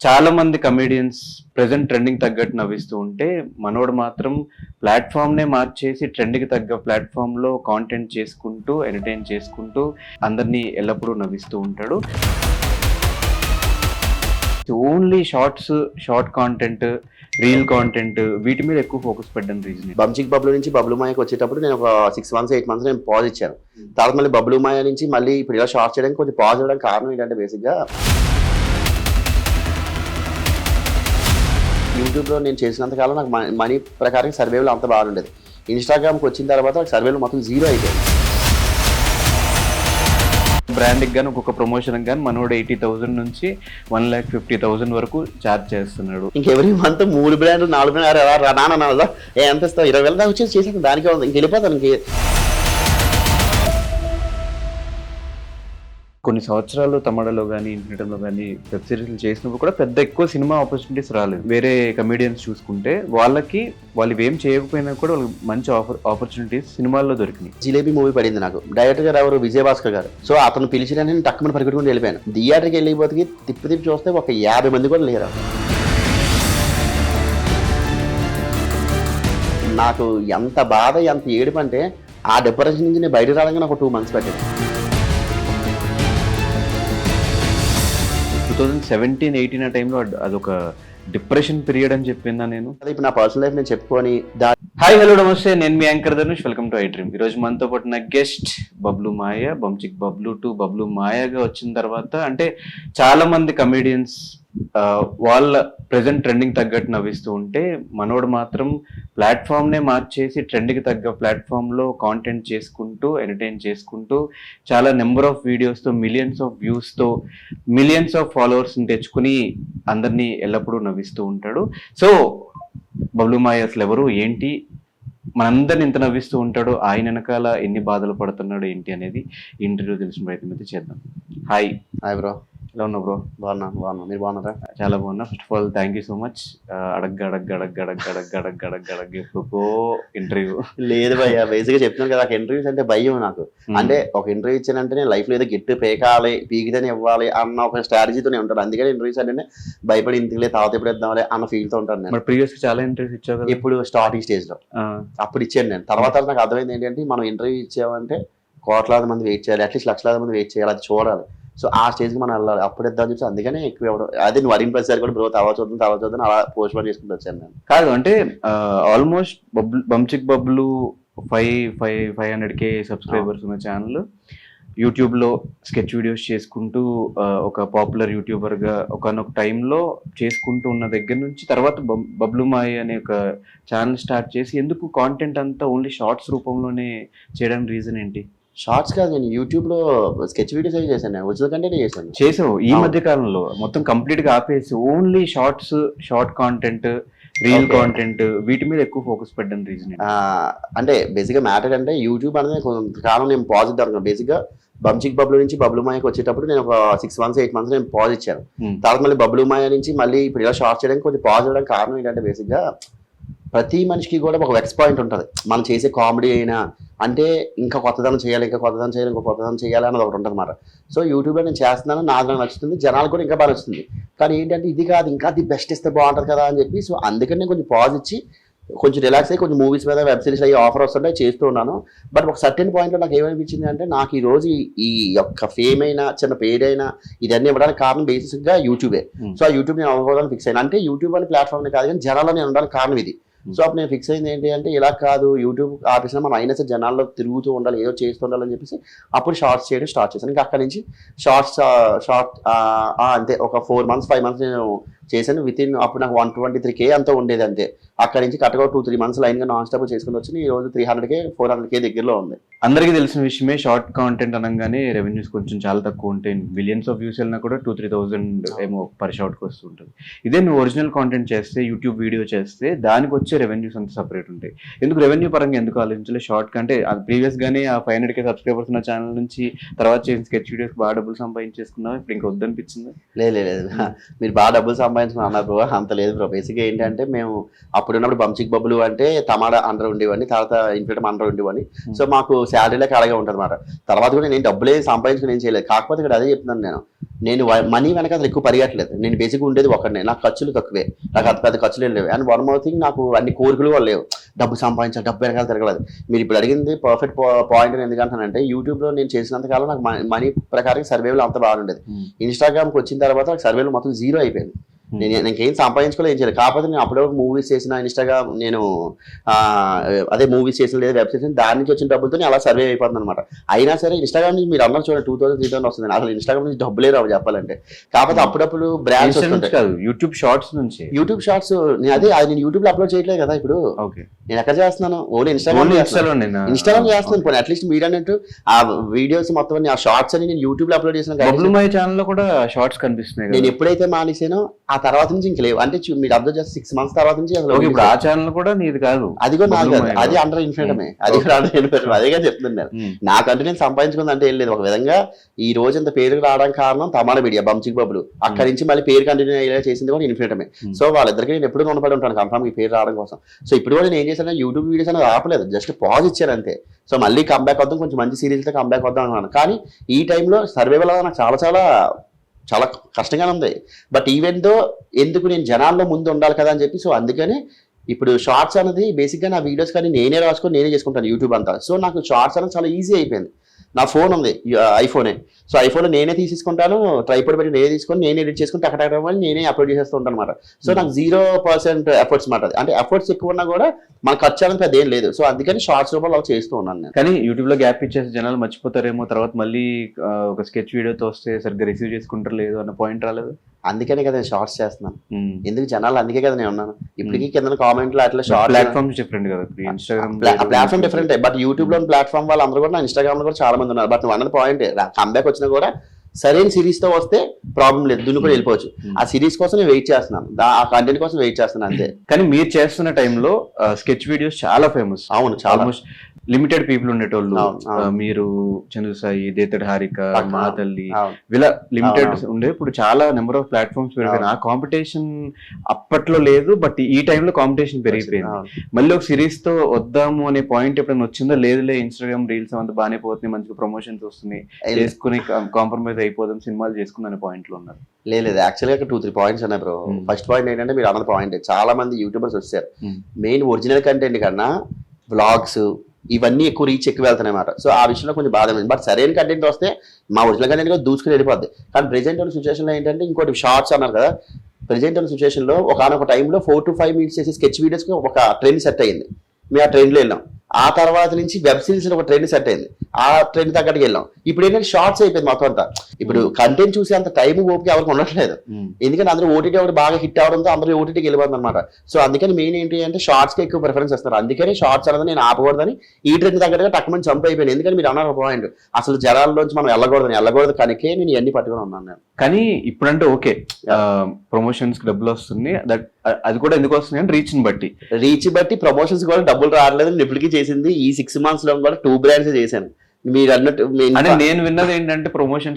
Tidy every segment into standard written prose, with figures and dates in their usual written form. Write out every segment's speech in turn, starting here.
చాలా మంది comedians present trending తగ్గట్టు నవ్విస్తూ ఉంటే మనోడు మాత్రం ప్లాట్ఫామ్ నే మార్చేసి ట్రెండ్ కి తగ్గ ప్లాట్ఫామ్ లో కాంటెంట్ చేసుకుంటూ ఎంటర్టైన్ చేసుకుంటూ అందరినీ ఎల్లప్పుడూ నవ్విస్తూ ఉంటాడు. Only short content, reel content వీటి మీద ఎక్కువ ఫోకస్ పెట్టడం రీజన్. బంచిక్ బబ్లు నుంచి బబ్లు మాయకి వచ్చేటప్పుడు నేను ఒక 6 months 8 months నేను పాజ్ ఇచ్చాను. తర్వాత మళ్ళీ బబ్లు మాయ నుంచి మళ్ళీ ఇప్పుడు ఇలా షార్ట్ చేయడానికి కొంచెం పాజ్ ఇవ్వడానికి కారణం ఏంటంటే బేసిక్గా యూట్యూబ్లో నేను చేసినంతకాలం నాకు మనీ ప్రకారం సర్వేలు అంత బాగుండేది. ఇన్స్టాగ్రామ్కి వచ్చిన తర్వాత సర్వేలు మొత్తం 0 అయిపోయింది. బ్రాండ్కి కానీ ఒక్కొక్క ప్రమోషన్ కానీ మనోడు 80,000 నుంచి 1,50,000 వరకు ఛార్జ్ చేస్తున్నాడు. ఇంకెవరీ మంత్ 3 బ్రాండ్లు 4 బ్రాండ్లు నాన్న ఎంత ఇస్తావు 20,000 దాకా వచ్చేసి చేసాను. దానికే ఉంది ఇంక వెళ్ళిపోతాను. కొన్ని సంవత్సరాలు తమిళలో కానీ ఇంటర్నెట్లో కానీ వెబ్ సిరీస్లు చేసినప్పుడు కూడా పెద్ద ఎక్కువ సినిమా ఆపర్చునిటీస్ రాలేదు. వేరే కమెడియన్స్ చూసుకుంటే వాళ్ళు ఏం చేయకపోయినా కూడా వాళ్ళకి మంచి ఆపర్చునిటీస్ సినిమాల్లో దొరికినాయి. జిలేబీ మూవీ పడింది నాకు. డైరెక్టర్ గారు ఎవరు విజయభాస్కర్ గారు. సో అతను పిలిచిన నేను టక్కుమని పరిగెట్టుకుని వెళ్ళిపోయాను. థియేటర్కి వెళ్ళిపోతే తిప్పి చూస్తే ఒక 50 మంది కూడా లేరు. నాకు ఎంత బాధ ఎంత ఏడుపు అంటే ఆ డిప్రెషన్ నుంచి నేను బయట రావడానికి నాకు 2 months పట్టింది. 2017-18 ఆ టైంలో అదొక డిప్రెషన్ పీరియడ్ అని చెప్పిందా నేను. అదే ఇప్పుడు నా పర్సనల్ లైఫ్ నేను చెప్పుకొని హాయ్ హలో నమస్తే, నేను మీ anchor Dhanush. Welcome to iDream. ఈరోజు మనతో పాటు నా గెస్ట్ బబ్లు మాయ, బంచిక్ బబ్లు టు బబ్లు మాయగా వచ్చిన తర్వాత అంటే చాలా మంది కమెడియన్స్ వాళ్ళ ప్రెసెంట్ ట్రెండింగ్ తగ్గట్టు నవ్విస్తూ ఉంటే మనోడు మాత్రం ప్లాట్ఫామ్ నే మార్చేసి ట్రెండ్ కి తగ్గ ప్లాట్ఫామ్ లో కాంటెంట్ చేసుకుంటూ ఎంటర్టైన్ చేసుకుంటూ చాలా నెంబర్ ఆఫ్ వీడియోస్ తో మిలియన్స్ ఆఫ్ వ్యూస్ తో మిలియన్స్ ఆఫ్ ఫాలోవర్స్ తెచ్చుకుని అందరినీ ఎల్లప్పుడూ నవ్విస్తూ ఉంటాడు. సో బబ్లు మాయ అసలు ఎవరు, ఏంటి, మనందరిని ఎంత నవ్విస్తూ ఉంటాడో, ఆయన వెనకాల ఎన్ని బాధలు పడుతున్నాడో ఏంటి అనేది ఇంటర్వ్యూ తెలిసిన ప్రయత్నం అయితే చేద్దాం. హాయ్ బ్రో, ఎలా ఉన్నావు బ్రో? బాగున్నా. మీరు బాగున్నారా? చాలా బాగున్నా. First of all thank you so much. ఎప్పుడుకో ఇంటర్వ్యూ లేదు భయ్య, బేసిక్గా చెప్తున్నాను కదా, నాకు ఇంటర్వ్యూస్ అంటే భయం. నాకు అంటే ఒక ఇంటర్వ్యూ ఇచ్చానంటే నేను లైఫ్లో ఏదో గట్టి పేకాలి, పీకితేనే ఇవ్వాలి అన్న ఒక స్ట్రాటజీతోనే ఉంటాను. అందుకని ఇంటర్వ్యూస్ అంటే భయపడి ఇంటికి తర్వాత ఎప్పుడు ఇద్దామని అన్న ఫీల్తో ఉంటాను నేను. ప్రీవియస్ చాలా ఇంటర్వ్యూస్ ఇచ్చావు కదా? ఇప్పుడు స్టార్టింగ్ స్టేజ్లో అప్పుడు ఇచ్చాను నేను. తర్వాత నాకు అర్థమైంది ఏంటంటే మనం ఇంటర్వ్యూ ఇచ్చామంటే కోట్లాది మంది వెయిట్ చేయాలి, అట్లీస్ట్ లక్షలాది మంది వెయిట్ చేయాలి, అది చూడాలి. సో ఆ స్టేజ్కి మనం వెళ్ళాలి, అప్పుడు ఇద్దామని చెప్పి అందుకనే ఎక్కువ ఇవ్వడం. అదే నువ్వు అడిగిన ప్రతిసారి కూడా బ్రో తర్వాత చూద్దాం అలా పోస్ట్ పోన్ చేసుకుంటూ వచ్చాను నేను. కాదు అంటే ఆల్మోస్ట్ బంచిక్ బబ్లు 500K సబ్స్క్రైబర్స్ ఉన్న ఛానల్, యూట్యూబ్లో స్కెచ్ వీడియోస్ చేసుకుంటూ ఒక పాపులర్ యూట్యూబర్గా ఒకనొక టైంలో చేసుకుంటూ ఉన్న దగ్గర నుంచి తర్వాత బబ్లు మాయ అనే ఒక ఛానల్ స్టార్ట్ చేసి ఎందుకు కాంటెంట్ అంతా ఓన్లీ షార్ట్స్ రూపంలోనే చేయడానికి రీజన్ ఏంటి? షార్ట్స్ కాదు, నేను యూట్యూబ్లో స్కెచ్ వీడియోస్ అవి చేశాను, ఒరిజినల్ కంటెంట్ చేసావు. ఈ మధ్య కాలంలో మొత్తం కంప్లీట్గా ఆపేసి only short content, reel content వీటి మీద ఎక్కువ ఫోకస్ పెట్టడం రీజన్ అంటే బేసిక్గా మ్యాటర్ అంటే యూట్యూబ్ అనేది కొంతకాలం నేను పాజ్ ఇద్దాం అనుకున్నాను. బేసిక్గా బంచిక్ బబ్లు నుంచి బబ్లు మాయకి వచ్చేటప్పుడు నేను ఒక 6 months 8 months నేను పాజ్ ఇచ్చాను. తర్వాత మళ్ళీ బబ్లు మాయ నుంచి మళ్ళీ ఇప్పుడు ఇలా షార్ట్ చేయడానికి కొంచెం పాజ్ ఇవ్వడానికి కారణం ఏంటంటే బేసిక్గా ప్రతి మనిషికి కూడా ఒక వెక్స్ పాయింట్ ఉంటుంది. మనం చేసే కామెడీ అయినా అంటే ఇంకా కొత్తదనం చేయాలి ఇంకా కొత్తదనం చేయాలి అన్నది ఒకటి ఉంటుంది అన్నమాట. సో యూట్యూబ్లో నేను చేస్తున్నాను, నాకు నచ్చుతుంది, జనాలు కూడా ఇంకా బాగా నచ్చుతుంది. కానీ ఏంటంటే ఇది కాదు, ఇంకా అది బెస్ట్ ఇస్తే బాగుంటుంది కదా అని చెప్పి సో అందుకని నేను కొంచెం పాజ్ ఇచ్చి కొంచెం రిలాక్స్ అయ్యి కొంచెం మూవీస్ మీద వెబ్ సిరీస్ అయ్యి ఆఫర్ వస్తుంటాయి చేస్తూ ఉన్నాను. బట్ ఒక సర్టెన్ పాయింట్లో నాకు ఏమనిపించింది అంటే నాకు ఈరోజు ఈ యొక్క ఫేమ్ అయినా చిన్న పేరు అయినా ఇదన్నీ ఇవ్వడానికి కారణం బేసిక్గా యూట్యూబే. సో ఆ యూట్యూబ్ నేను అవ్వడానికి ఫిక్స్ అయ్యాను. అంటే యూట్యూబ్ అనే ప్లాట్ఫామ్ కాదు కానీ జనాల్లో నేను ఉండడానికి కారణం ఇది. సో అప్పుడు నేను ఫిక్స్ అయింది ఏంటి అంటే ఇలా కాదు, యూట్యూబ్ ఆఫీస్లో మనం అయినా సరే జనాల్లో తిరుగుతూ ఉండాలి, ఏదో చేస్తూ ఉండాలని చెప్పేసి అప్పుడు షార్ట్స్ చేయడం స్టార్ట్ చేశాను. ఇంకా అక్కడి నుంచి షార్ట్ అంతే ఒక 4 months 5 months నేను చేశాను. అప్పుడు నాకు 123K అంతా ఉండేది అంతే. అక్కడి నుంచి కరెక్ట్గా 2-3 months లైన్గా నాన్ స్టాప్ చేసుకుని వచ్చి ఈ రోజు 300K 400K దగ్గరలో ఉంది. అందరికీ తెలిసిన విషయమే, షార్ట్ కాంటెంట్ అనగానే రెవెన్యూస్ కొంచెం చాలా తక్కువ ఉంటాయి. మిలియన్స్ ఆఫ్ వ్యూస్ వెళ్ళినా కూడా 2-3,000 ఏమో పర్ షార్ట్కి వస్తుంటుంది. ఇదే నువ్వు ఒరిజినల్ కాంటెంట్ చేస్తే, యూట్యూబ్ వీడియో చేస్తే దానికి వచ్చే రెవెన్యూస్ అంతా సపరేట్ ఉంటాయి. ఎందుకు రెవెన్యూ పరంగా ఎందుకు ఆలోచించలేదు? షార్ట్ కంటే ప్రీవియస్ గానే ఆ 500K సబ్స్క్రైబర్స్ ఉన్న ఛానల్ నుంచి తర్వాత చేసిన స్కెచ్ వీడియోస్ బాగా డబ్బులు సంపాదించేసుకున్నావు, ఇప్పుడు ఇంకా వద్దనిపించింది? లేదు మీరు బాగా డబ్బులు సంపాదించుకుని అన్నారు బ్రో, అంత లేదు బ్రో. బేసిక్గా ఏంటంటే మేము అప్పుడు ఉన్నప్పుడు బంచిక్ బబ్లు అంటే తమాడా అండర్ ఉండేవాడిని, తర్వాత ఇన్ఫినిటమ్ అండర్ ఉండేవాడిని. సో మాకు శాలరీలోకి అలాగే ఉంటుంది అనమాట. తర్వాత కూడా నేను డబ్బులే సంపాదించుకుని ఏం చేయలేదు. కాకపోతే ఇక్కడ అదే చెప్తున్నాను, నేను మనీ వెనక అసలు ఎక్కువ పరిగెట్టలేదు. నేను బేసిక్గా ఉండేది ఒకటే, నాకు ఖర్చులు తక్కువే, నాకు అంత పెద్ద ఖర్చులు లేవు. అండ్ వన్ మోర్ థింగ్, నాకు అన్ని కోరికలు కూడా లేవు, డబ్బు సంపాదించాలి, డబ్బు వెనకాల తిరగలేదు. మీరు ఇప్పుడు అడిగింది పర్ఫెక్ట్ పాయింట్. ఎందుకంటానంటే యూట్యూబ్లో నేను చేసినంత కాలం నాకు మనీ ప్రకారం సర్వేలు అంత బాగుండేది. ఇన్స్టాగ్రామ్కి వచ్చిన తర్వాత నాకు సర్వేలు మొత్తం జీరో అయిపోయింది. నేనేం సంపాదించుకోలేదు, ఏం చేయలేదు. కాకపోతే నేను అప్పుడే మూవీస్ చేసిన, ఇన్స్టాగ్రామ్ నేను అదే మూవీస్ చేసిన లేదా వెబ్ చేసిన, దాని నుంచి వచ్చిన డబ్బులతో అలా సర్వే అయిపోతుంది అనమాట. అయినా సరే ఇన్స్టాగ్రామ్ నుంచి మీరు అందరూ చూడండి 2000, 3000 వస్తుంది. అసలు ఇన్స్టాగ్రామ్ నుంచి డబ్బులే రావు చెప్పాలంటే. కాకపోతే అప్పుడప్పుడు బ్రాండ్స్ కాదు, యూట్యూబ్ షార్ట్స్ నుంచి. యూట్యూబ్ షార్ట్స్ నేను యూట్యూబ్ లో అప్లోడ్ చేయట్లేదు కదా ఇప్పుడు. నేను ఎక్కడ చేస్తున్నాను, ఓన్లీ ఇన్స్టాగ్రామ్ చేస్తున్నాను. పోనీ అట్లీస్ట్ మీరు అన్నట్టు ఆ వీడియోస్ మొత్తం ఆ షార్ట్స్ అని నేను యూట్యూబ్ లో అప్లోడ్ చేసిన ఛానల్ లో కూడా షార్ట్స్ కనిపిస్తున్నాయి. నేను ఎప్పుడైతే మానేసానో ఆ తర్వాత నుంచి ఇంక లేవు. అంటే మీరు అబ్జర్వ్ చేస్తే 6 months తర్వాత నుంచి అసలు ఇప్పుడు ఆ ఛానల్ కూడా నీది కాదు, అది కూడా నాది కాదు, అది అండర్ ఇన్ఫినిటమే, అది కూడా అండర్ ఇన్ఫినిటమ్. అదేగా చెప్తున్నాను. నాకంటే నేను సంపాదించుకుంది అంటే ఏం లేదు. ఒక విధంగా ఈ రోజు ఇంత పేరు రావడానికి కారణం తమాడ మీడియా, బంచిక్ బబ్లు. అక్కడి నుంచి మళ్ళీ పేరు కంటిన్యూ అయ్యేలా చేసింది కూడా ఇన్ఫినిటమే. సో వాళ్ళిద్దరికి నేను ఎప్పుడు రుణపడి ఉంటాను కన్ఫర్మ్ ఈ పేరు రావడం కోసం. సో ఇప్పుడు కూడా నేను ఏం చేశాను, యూట్యూబ్ వీడియోస్ అనేది ఆపలేదు, జస్ట్ పాజ్ ఇచ్చాను అంతే. సో మళ్ళీ కంబ్యాక్ వద్దాం, కొంచెం మంచి సిరీస్తో కంబ్యాక్ వద్దాం అనుకున్నాను. కానీ ఈ టైంలో సర్వైవల్ నాకు చాలా కష్టంగానే ఉంది. బట్ ఈవెన్ దో ఎందుకు నేను జనాల్లో ముందు ఉండాలి కదా అని చెప్పి, సో అందుకని ఇప్పుడు షార్ట్స్ అనేది బేసిక్గా నా వీడియోస్ కానీ నేనే రాసుకొని నేనే చేసుకుంటాను యూట్యూబ్ అంతా. సో నాకు షార్ట్స్ అనేది చాలా ఈజీ అయిపోయింది. నా ఫోన్ ఉంది, ఐఫోనే. సో ఐఫోన్ నేనే తీసేసుకుంటాను, ట్రైపాడ్ పెట్టి నేనే తీసుకొని నేనే ఎడిట్ చేసుకుని టకటకమని నేనే అప్లోడ్ చేసేస్తూ ఉంటాను అనమాట. సో నాకు 0% ఎఫర్ట్స్ మాట. అంటే ఎఫర్ట్స్ ఎక్కువ ఉన్నా కూడా మన ఖర్చు అనేది పెద్ద ఏం లేదు. సో అందుకని షార్ట్స్ రూపంలో అలా చేస్తూ ఉన్నాను నేను. కానీ యూట్యూబ్ లో గ్యాప్ ఇచ్చేసి జనాలు మర్చిపోతారేమో, తర్వాత మళ్ళీ ఒక స్కెచ్ వీడియోతో వస్తే సరిగ్గా రిసీవ్ చేసుకుంటారు లేదు అన్న పాయింట్ రాలేదు. అందుకనే కదా నేను షార్ట్స్ చేస్తున్నాను. ఎందుకు జనాలు, అందుకే కదా నేను ఉన్నాను. ఇప్పటికీ కింద కామెంట్లు అట్లా షార్ట్ ప్లాట్ఫామ్స్ డిఫరెంట్ కదా, Instagram platform different. But YouTube లో ప్లాట్ఫామ్ వాళ్ళు అందరూ కూడా ఇన్స్టాగ్రామ్ లో కూడా చాలా మంది ఉన్నారు. బట్ నువ్వు అన్నది పాయింట్, కంబ్యాక్ వచ్చినా కూడా సరైన సిరీస్ తో వస్తే ప్రాబ్లం లేదు, దున్ను కూడా వెళ్ళిపోవచ్చు. ఆ సిరీస్ కోసం నేను వెయిట్ చేస్తున్నాను, ఆ కంటెంట్ కోసం వెయిట్ చేస్తున్నాను అంతే. కానీ మీరు చేస్తున్న టైంలో స్కెచ్ వీడియోస్ చాలా ఫేమస్. అవును, చాలా లిమిటెడ్ పీపుల్ ఉండేటోళ్ళు. మీరు చంద్రసాయి, దేతడి హారిక, మా తల్లి, ఇలా లిమిటెడ్ ఉండే. ఇప్పుడు చాలా నెంబర్ ఆఫ్ ప్లాట్ఫామ్స్ పెరిగాయి. ఆ కాంపిటీషన్ అప్పట్లో లేదు, బట్ ఈ టైంలో కాంపిటీషన్ పెరిగిపోయింది. మళ్ళీ ఒక సిరీస్ తో వద్దాము అనే పాయింట్ ఎప్పుడైనా వచ్చిందో, లేదులే ఇన్స్టాగ్రామ్ రీల్స్ అంతా బాగానే పోతున్నాయి, మంచిగా ప్రమోషన్స్ వస్తున్నాయి, చేసుకుని కాంప్రమైజ్ అయిపోదాం, సినిమాలు చేసుకుని అనే పాయింట్ లో ఉన్నారు. లేదు, యాక్చువల్గా 2-3 పాయింట్స్ ఉన్నాయి బ్రో. ఫస్ట్ పాయింట్ ఏంటంటే మీరు అన్నది పాయింట్, చాలా మంది యూట్యూబర్స్ వచ్చారు, మెయిన్ ఒరిజినల్ కంటెంట్ కన్నా వ్లాగ్స్ ఇవన్నీ ఎక్కువ రీచ్ ఎక్కువ వెళ్తాయి అన్నమాట. సో ఆ విషయంలో కొంచెం బాధ. బట్ సరైన కంటెంట్ వస్తే మా ఒరిజినల్ కంటెంట్ కూడా దూసుకుని వెళ్ళిపోద్ది. కానీ ప్రెజెంట్ ఉన్న సిచ్యువేషన్లో ఏంటంటే, ఇంకోటి షార్ట్స్ అన్నారు కదా, ప్రెజెంట్ ఉన్న సిచ్యువేషన్లో ఒకనొక టైంలో 4 to 5 minutes చేసే స్కెచ్ వీడియోస్కి ఒక ట్రెండ్ సెట్ అయ్యింది. మేము ఆ ట్రెండ్లో వెళ్ళాం. ఆ తర్వాత నుంచి వెబ్ సిరీస్ ఒక ట్రెండ్ సెట్ అయింది, ఆ ట్రెండ్ తగ్గట్టుకు వెళ్ళాం. ఇప్పుడు ఏంటంటే షార్ట్స్ అయిపోయింది మొత్తం అంతా. ఇప్పుడు కంటెంట్ చూసి అంత టైం ఓపిక ఎవరికి ఉండట్లేదు, ఎందుకంటే అందరూ ఓటీటీ ఒకటి బాగా హిట్ అవడంతో అందరూ ఓటీటీకి వెళ్ళిపోతుంది అనమాట. సో అందుకని మెయిన్ ఏంటి అంటే షార్ట్స్కి ఎక్కువ ప్రిఫరెన్స్ ఇస్తారు. అందుకని షార్ట్స్ అనేది నేను ఆపకూడదని ఈ ట్రెండ్ తగ్గట్టుగా టక్కుమని జంప్ అయిపోయింది. ఎందుకంటే మీరు అన్నారు పాయింట్, అసలు జనాల్లోంచి మనం వెళ్ళకూడదు కనుకే నేను ఇవన్నీ పట్టుకుని ఉన్నాను నేను. కానీ ఇప్పుడంటే ఓకే, ప్రమోషన్స్ కి డబ్బులు వస్తుంది, అది కూడా ఎందుకు వస్తుంది అంటే రీచ్ బట్టి ప్రమోషన్స్ కూడా డబ్బులు రావట్లేదు. ఇప్పటికీ చేసింది ఈ 6 months లో కూడా 2 brands చేశాను. మీరు అన్నట్టు అంటే నేను విన్నది ఏంటంటే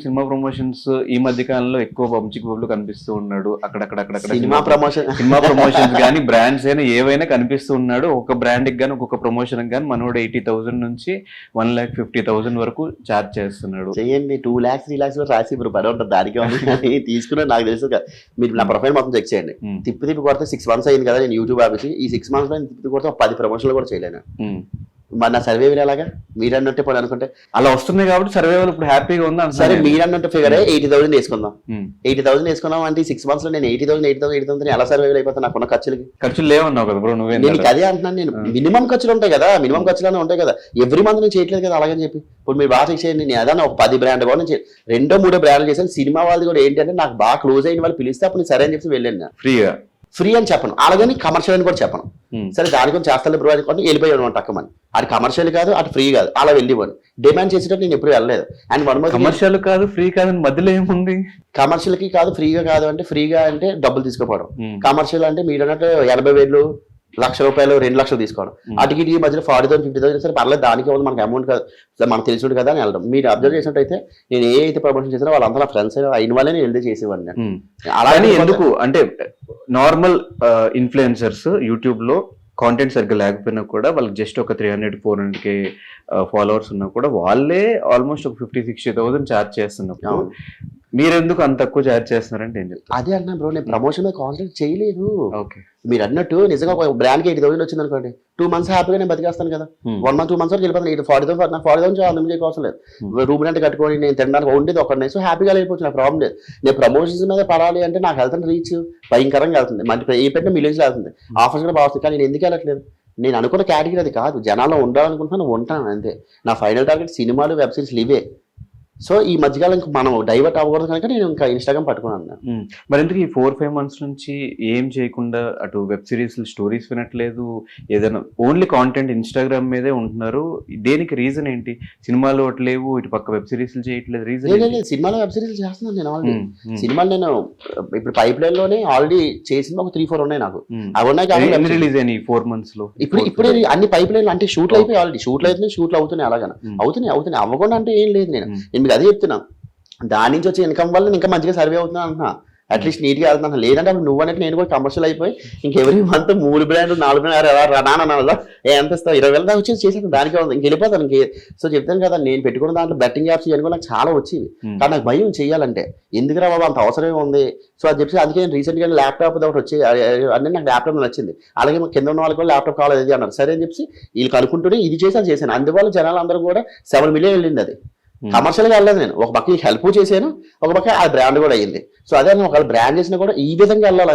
సినిమా ప్రమోషన్స్ ఈ మధ్య కాలంలో ఎక్కువ బంచిక్ బబ్లు కనిపిస్తూ ఉన్నాడు అక్కడక్కడ. సినిమా ప్రమోషన్స్ కానీ బ్రాండ్స్ అయినా ఏవైనా కనిపిస్తూ ఉన్నాడు. ఒక బ్రాండ్ కి కానీ ఒక్కొక్క ప్రమోషన్ కానీ మనోడు 80,000 నుంచి 1,50,000 వరకు చార్జ్ చేస్తున్నాడు. చెయ్యండి, 2 lakhs 3 lakhs లో రాసి ఇప్పుడు పడి ఉంటుంది దానికి తీసుకున్నా. నాకు తెలుసు, మీరు నా ప్రొఫైల్ మొత్తం చెక్ చేయండి. తిప్పి కొడితే 6 months అయింది కదా నేను యూట్యూబ్ ఆపేసి. ఈ 6 months లో తిప్పి కొడితే 10 ప్రమోషన్లు కూడా చేయలేను. మరి నా సర్వే ఎలాగా మీరు అన్నట్టే పోయి అనుకుంటే అలా వస్తున్నాయి కాబట్టి సర్వైవల్ ఇప్పుడు హ్యాపీగా ఉందా? సరే, మీరు అన్నట్టు ఫిగర్ 80,000 వేసుకుందాం. 80,000 వేసుకున్నాం అంటే 6 months లో నేను 80,000 ఎలా సర్వైవల్ అయిపోతాను? నాకున్న ఖర్చులు లేవన్నావు కదా బ్రో నువ్వే. నేను అదే అంటున్నాను, నేను మినిమం ఖర్చులు ఉంటాయి కదా, మినిమం ఖర్చులు ఉంటాయి కదా. ఎవ్రీ మంత్ నేను చేయట్లేదు కదా అలాగని చెప్పి. ఇప్పుడు మీరు బాగా చెక్ చేయండి, నేను ఏదన్నా ఒక 10 బ్రాండ్ కూడా నుంచి 2-3 బ్రాండ్లు చేశాను. సినిమా వాళ్ళది కూడా ఏంటంటే నాకు బాగా క్లోజ్ అయిన వాళ్ళు పిలిస్తే అప్పుడు నేను సరే అని చెప్పి వెళ్ళాను. ఫ్రీ అని చెప్పను, అలాగని కమర్షియల్ అని కూడా చెప్పను. సరే దాని గురించి చేస్తాను బ్రో అనుకోండి, వెళ్ళిపోయాడు అనమాట టక్కుమని. అది కమర్షియల్ కాదు, అటు ఫ్రీ కాదు, అలా వెళ్ళిపోను. డిమాండ్ చేసేటప్పుడు నేను ఎప్పుడు వెళ్ళలేదు. అండ్ కమర్షియల్ కాదు ఫ్రీ కాదు మధ్యలో ఏముంది? కమర్షియల్ కి కాదు ఫ్రీగా కాదు అంటే, ఫ్రీగా అంటే డబ్బులు తీసుకోపోవడం. కమర్షియల్ అంటే మీరు అన్నట్టు 80,000 ₹1,00,000 2,00,000 తీసుకోవడం అటుకి ఈ మధ్యలో 40,000 50,000 సరే పర్లేదు దానికి ఉంది మనకి అమౌంట్ కాదు మనకు తెలిసినట్టు కదా అని వెళ్ళడం మీరు అబ్జర్వ్ చేసినట్టయితే నేను ఏ అయితే ప్రమోషన్ చేసినా వాళ్ళంతా నా ఫ్రెండ్స్ అయిన వాళ్ళే నేను వెళ్తే చేసేవాడిని అలాగే ఎందుకు అంటే నార్మల్ ఇన్ఫ్లుయెన్సర్స్ యూట్యూబ్ లో కాంటెంట్ సరిగ్గా లేకపోయినా కూడా వాళ్ళకి జస్ట్ ఒక 300-400K ఫాలోవర్స్ ఉన్నా కూడా వాళ్ళే ఆల్మోస్ట్ ఒక 50,000-60,000 ఛార్జ్ చేస్తున్నప్పుడు మీరెందుకు అంత తక్కువ ఛార్జ్ చేస్తున్నారంటే ఏం చెప్తారు? అదే అన్నా బ్రో నేను ప్రమోషన్ మీద కాన్సన్ట్రేట్ చేయలేదు. ఓకే మీరు అన్నట్టు నిజంగా ఒక బ్రాండ్కి 80,000 వచ్చింది అనుకోండి 2 months హ్యాపీగా నేను బతికేస్తాను కదా 1 month 2 months వరకు వెళ్ళిపోతాను 40,000 నాకు 40,000 చాలా మంది అవసరం లేదు రూమ్ రెంట్ కట్టుకొని నేను తినడానికి ఉండేది ఒక సో హ్యాపీగా వెళ్ళిపోవచ్చు నాకు ప్రాబ్లం లేదు. నేను ప్రమోషన్స్ మీద పడాలి అంటే నాకు వెళ్తాను రీచ్ భయంకరంగా వెళ్తుంది మంచి ఏ పెట్టిన మిలియన్స్ వెళ్తుంది ఆఫర్స్ కూడా బాగుంది కానీ నేను ఎందుకు వెళ్ళట్లేదు నేను అనుకున్న కేటగిరీ అది కాదు జనాల్లో ఉండాలనుకుంటున్నాను ఉంటాను అంతే నా ఫైనల్ టార్గెట్ సినిమాలు వెబ్ సిరీస్లు ఇవే. సో ఈ మధ్యకాలం మనం డైవర్ట్ అవ్వకూడదు కనుక నేను ఇంకా ఇన్స్టాగ్రామ్ పట్టుకున్నాను. మరి ఎందుకు ఈ 4-5 months నుంచి ఏం చేయకుండా అటు వెబ్ సిరీస్ స్టోరీస్ వినట్లేదు ఏదైనా ఓన్లీ కాంటెంట్ ఇన్స్టాగ్రామ్ మీదే ఉంటున్నారు దేనికి రీజన్ ఏంటి? సినిమాలు లేవు ఇటు పక్క వెబ్ సిరీస్ చేయట్లేదు రీజన్? సినిమాలో వెబ్ సిరీస్ చేస్తున్నాను నేను ఆల్రెడీ సినిమాలు నేను ఇప్పుడు పైప్ లైన్ లోనే ఆల్రెడీ చేసిన ఒక 3-4 ఉన్నాయి నాకు అవి ఉన్నాయి రిలీజ్ అయినాయి 4 months లో ఇప్పుడు అన్ని పైప్ లైన్ అంటే షూట్లు అయిపోయి ఆల్రెడీ షూట్లు అయితే షూట్లు అవుతున్నాయి అలాగా అవుతున్నాయి అవ్వకుండా అంటే ఏం లేదు నేను మీకు అదే చెప్తున్నా దాని నుంచి వచ్చే ఇన్కమ్ వల్ల ఇంకా మంచిగా సర్వే అవుతున్నా అంటున్నా అట్లీస్ట్ నీట్ గా వెళ్తున్నాను లేదంటే అప్పుడు నువ్వు అన్నట్టు నేను కూడా కమర్షియల్ అయిపోయి ఇంకెవరి మంత్ 3 బ్రాండ్ 4 బ్రాండ్ నాన్న ఎంత ఇస్తావు 20,000 దాకా వచ్చేసి చేసేది దానికే ఉంది ఇంకెళ్ళిపోతాను ఇంకే. సో చెప్తాను కదా నేను పెట్టుకున్న దాంట్లో బెట్టింగ్ యాప్స్ ఇవన్నీ నాకు చాలా వచ్చేవి కానీ నాకు భయం చేయాలంటే ఎందుకురా బాబు అంత అవసరమే ఉంది. సో అది చెప్పి అందుకే నేను రీసెంట్గా ల్యాప్టాప్ ఒకటి వచ్చి అన్నీ నాకు ల్యాప్టాప్ నచ్చింది అలాగే కింద ఉన్న వాళ్ళకి కూడా ల్యాప్టాప్ కావాలి అన్నారు సరే అని చెప్పి వీళ్ళకి అనుకుంటూనే ఇది చేశాను అందువల్ల జనాలు అందరూ కూడా 7 million వెళ్ళింది అది కమర్షియల్ గా వెళ్ళలేదు నేను ఒక పక్క హెల్ప్ చేశాను ఒక పక్క ఆ బ్రాండ్ కూడా అయ్యింది. సో అదే ఒకవేళ బ్రాండ్ చేసినా కూడా ఈ విధంగా వెళ్ళాలి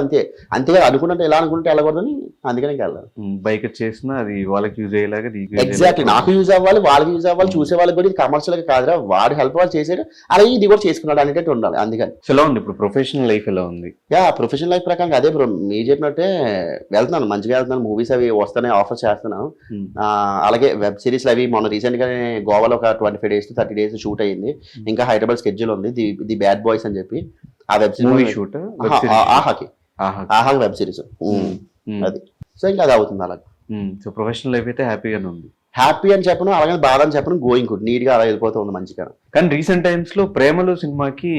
అంతేగా అనుకుంటే ఎలా అనుకుంటే వెళ్ళకూడదని అందుకనే వెళ్ళాలి. బైక్ చేసినా అది వాళ్ళకి యూజ్ అయ్యేలాగా ఎగ్జాక్ట్లీ నాకు యూజ్ అవ్వాలి వాళ్ళకి యూజ్ అవ్వాలి చూసే వాళ్ళకి కూడా ఇది కమర్షియల్ గా కాదురా వాడు హెల్ప్ వాళ్ళు చేసాడు అలాగే ఇది కూడా చేసుకున్నాడు అనేటట్టు ఉండాలి అందుకని. ఎలా ఉంది ఇప్పుడు ప్రొఫెషనల్ లైఫ్ ఎలా ఉంది? ప్రొఫెషనల్ లైఫ్ ప్రకారం అదే బ్రో మీరు చెప్పినట్టే వెళ్తున్నాను మంచిగా వెళ్తున్నాను మూవీస్ అవి వస్తానే ఆఫర్ చేస్తున్నాను అలాగే వెబ్ సిరీస్లు అవి మొన్న రీసెంట్ గానే గోవాలో ఒక 25 days to 30 days షూట్ అయ్యింది ఇంకా హైదరాబాద్ స్కెడ్యూల్ ఉంది ది బ్యాడ్ బాయ్స్ అని చెప్పి ఆ వెబ్ సిరీస్ షూట్ ఆహాకి వెబ్ సిరీస్ అది. సో ఇంకా అది అవుతుంది అలాగే. సో ప్రొఫెషనల్ లైఫ్ అయితే హ్యాపీగానే ఉంది. హ్యాపీ అని చెప్పను అలాగే బాధ అని చెప్పను గోయింగ్ గుడ్ నీట్ గా అలా వెళ్ళిపోతూ ఉంది మంచిగా. కానీ రీసెంట్ టైమ్స్ లో ప్రేమలు సినిమాకి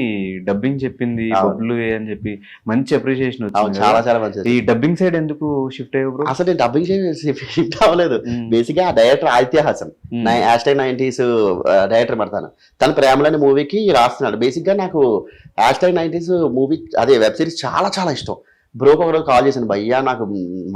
డబ్బింగ్ చెప్పింది బబ్లు అని చెప్పి మంచి అప్రిషియేషన్ వచ్చింది చాలా చాలా మంచిది. ఈ డబ్బింగ్ సైడ్ ఎందుకు షిఫ్ట్ అయ్యారు? అసలు నేను డబ్బింగ్ షిఫ్ట్ అవ్వలేదు బేసిక్ గా director Aditya Haasan #90s director పడతాను తను ప్రేమలని మూవీకి రాస్తున్నాడు. బేసిక్ గా నాకు #90s మూవీ అదే వెబ్ సిరీస్ చాలా చాలా ఇష్టం. బ్రోక్ ఒకరోజు కాల్ చేశాను భయ్యా నాకు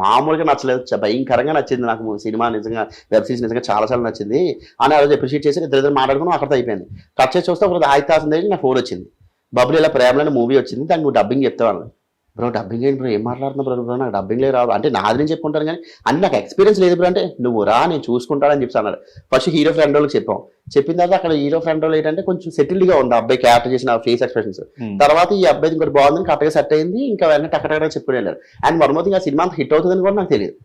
మామూలుగా నచ్చలేదు భయంకరంగా నచ్చింది నాకు సినిమా నిజంగా వెబ్ సిరీస్ నిజంగా చాలా చాలా నచ్చింది అని ఆ రోజు అప్రిషియేట్ చేసి ఇద్దరు మాట్లాడుకుని అక్కడితో అయిపోయింది. కట్ చేసి చూస్తే ఒకరోజు ఆదిత్య హాసన్ దగ్గర నా ఫోన్ వచ్చింది బబ్లు ఇలా ప్రేమలని మూవీ వచ్చింది దానికి నువ్వు డబ్బింగ్ చెప్తావు బ్రో డబ్బింగ్ ఏంటి బ్రో ఏం మాట్లాడుతున్నావు బ్రో నాకు డబ్బింగ్లే రాదు అంటే నాది నేను చెప్పుకుంటాను కానీ అంటే నాకు ఎక్స్పీరియన్స్ లేదు బ్రో అంటే నువ్వు రా నేను చూసుకుంటానని చెప్పి అన్నాడు. ఫస్ట్ హీరో ఫ్రెండ్ వాళ్ళకి చెప్పాం చెప్పిన తర్వాత అక్కడ హీరో ఫ్రెండ్ వాళ్ళు ఏంటంటే కొంచెం సెటిల్డ్ గా ఉంది అబ్బాయి క్యారెక్టర్ చేసిన ఫేస్ ఎక్స్ప్రెషన్స్ తర్వాత ఈ అబ్బాయి ఇంకోటి బాగుందని కరెక్ట్గా సెట్ అయింది ఇంకా వెంటనే టక్కడగా చెప్పుకుని వెళ్ళారు. అండ్ వన్ మోర్ థింగ్ ఆ సినిమా అంత హిట్ అవుతుందని కూడా నాకు తెలియదు.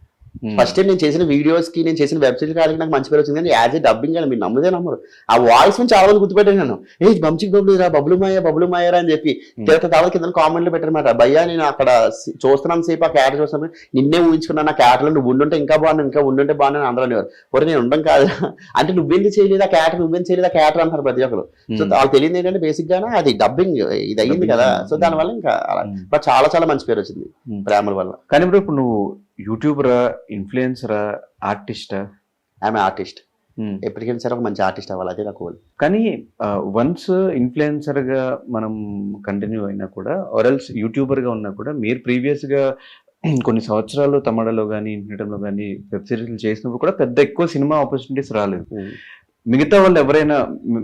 ఫస్ట్ టైం నేను చేసిన వీడియోస్ కి నేను చేసిన వెబ్ సిరీస్ కాడికి నాకు మంచి పేరు వచ్చింది కానీ యాజ్ ఏ డబ్బింగ్ అని మీరు నమ్మదే నమ్మరు ఆ వాయిస్ నుంచి చాలా మంది గుర్తుపెట్టాను నేను బంచిక్ బబ్లు రా బబ్లు మాయరా అని చెప్పి తర్వాత కింద కామెంట్ లో పెట్టారన్నమాట భయ్యా నేను అక్కడ చూస్తున్నాను సేపు ఆ క్యారెక్టర్ చూస్తున్నాను నిన్నే ఊహించుకున్నాను నా క్యారెక్టర్ నువ్వు ఉండుంటే ఇంకా బాగున్నాను ఇంకా ఉండుంటే బాగున్నాను అందరూ అనేవారు ఒరే నేను ఉండడం కాదు అంటే నువ్వెందుకు చేయలేదు ఆ క్యారెక్టర్ నువ్వేం చేయలేదు ఆ క్యారెక్టర్ అంటారు ప్రతి ఒక్కరు. సో వాళ్ళకి తెలియదు ఏంటంటే బేసిక్ గానే అది డబ్బింగ్ ఇది అయ్యింది కదా సో దానివల్ల ఇంకా అలా బట్ చాలా చాలా మంచి పేరు వచ్చింది ప్రేమల వల్ల. కానీ ఇప్పుడు నువ్వు యూట్యూబరా ఇన్ఫ్లుయెన్సరా ఆర్టిస్టా? ఆమె ఆర్టిస్ట్ ఎప్పటికైనా సరే ఒక మంచి ఆర్టిస్ట్ అవ్వాలి అదే నాకు. కానీ వన్స్ ఇన్ఫ్లుయెన్సర్ గా మనం కంటిన్యూ అయినా కూడా ఆర్ఎల్స్ యూట్యూబర్ గా ఉన్నా కూడా మీరు ప్రీవియస్ గా కొన్ని సంవత్సరాలు తమిళలో కానీ ఇంటర్నెట్లో కానీ వెబ్ సిరీస్లు చేసినప్పుడు కూడా పెద్ద ఎక్కువ సినిమా ఆపర్చునిటీస్ రాలేదు. మిగతా వాళ్ళు ఎవరైనా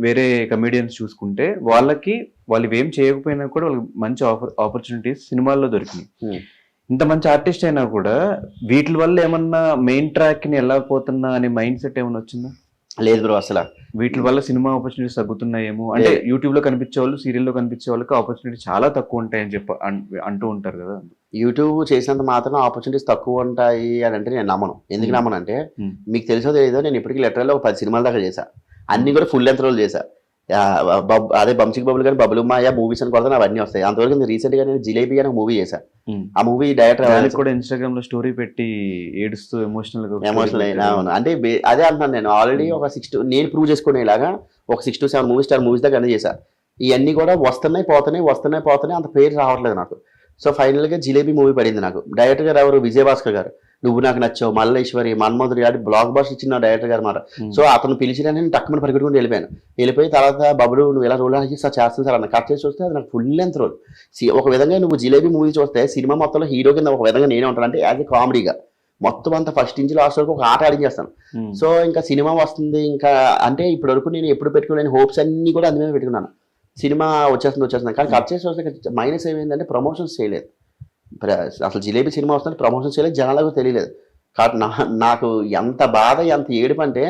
వేరే కమెడియన్స్ చూసుకుంటే వాళ్ళు ఏం చేయకపోయినా కూడా వాళ్ళకి మంచి ఆపర్చునిటీస్ సినిమాల్లో దొరికినాయి. ఇంత మంచి ఆర్టిస్ట్ అయినా కూడా వీటి వల్ల ఏమన్నా మెయిన్ ట్రాక్ ని వెళ్ళకపోతున్నా అనే మైండ్ సెట్ ఏమైనా వచ్చిందా? లేదు బ్రో అసలు వీటి వల్ల సినిమా ఆపర్చునిటీస్ తగ్గుతున్నాయేమో అంటే యూట్యూబ్ లో కనిపించే వాళ్ళు సీరియల్లో కనిపించే వాళ్ళకి ఆపర్చునిటీ చాలా తక్కువ ఉంటాయని చెప్పి అంటూ ఉంటారు కదా. యూట్యూబ్ చేసినంత మాత్రం ఆపర్చునిటీస్ తక్కువ ఉంటాయి అని అంటే నేను నమ్మను. ఎందుకు నమ్మను అంటే మీకు తెలిసో తెలియదో నేను ఇప్పటికీ లిటరల్ ఒక 10 సినిమాల దాకా చేశా అన్ని కూడా ఫుల్ లెంత్ రోల్ చేశా అదే బంచిక్ బబుల్ కానీ బబులు మాయ మూవీస్ అని కొడతాను అవన్నీ వస్తాయి. అంతవరకు రీసెంట్ గా నేను జిలేబీ అని మూవీ చేశాను. ఆ మూవీ డైరెక్టర్ కూడా ఇన్స్టాగ్రామ్ లో స్టోరీ పెట్టి ఏడుస్తూ ఎమోషనల్ అయినా. అవును, అంటే అదే అంటున్నాను నేను ఆల్రెడీ ఒక 6 నేను ప్రూవ్ చేసుకునేలాగా ఒక 6 to 7 మూవీ స్టార్ మూవీస్ దగ్గర అన్నీ చేశాను. ఇవన్నీ కూడా వస్తున్నాయి పోతున్నాయి అంత పేరు రావట్లేదు నాకు. సో ఫైనల్ గా జిలేబీ మూవీ పడింది నాకు. డైరెక్టర్ గారు ఎవరు? విజయభాస్కర్ గారు. నువ్వు నాకు నచ్చావు, మల్లేశ్వరి, మన్మధుడు గారి బ్లాక్ బాస్ ఇచ్చిన డైరెక్టర్ గారు మాట. సో అతను పిలిచిన నేను టక్కుమని పరిగెట్టుకుని వెళ్ళిపోయి తర్వాత బబులు నువ్వు ఎలా రోల్ అని సార్ చేస్తాను సార్ అన్న. కట్ చేసి చూస్తే అది నాకు ఫుల్ లెంత్ రోల్. ఒక విధంగా నువ్వు జిలేబీ మూవీ చూస్తే సినిమా మొత్తంలో హీరో కింద ఒక విధంగా నేనే ఉంటాను, అంటే యాజ్ ఎ కామెడీగా మొత్తం అంతా ఫస్ట్ నుంచి లాస్ట్ వరకు ఒక ఆట ఆడించేస్తాను. సో ఇంకా సినిమా వస్తుంది ఇంకా అంటే ఇప్పటి వరకు నేను ఎప్పుడు పెట్టుకోలేని హోప్స్ అన్ని కూడా అందులో పెట్టుకున్నాను. సినిమా వచ్చేస్తుంది కానీ కట్ చేసి వస్తే మైనస్ ఏమైందంటే ప్రమోషన్స్ చేయలేదు. అసలు జిలేబీ సినిమా వస్తుంది ప్రమోషన్స్ చేయలేదు, జనాలకు తెలియలేదు. కాబట్టి నాకు ఎంత బాధ ఎంత ఏడుపు అంటే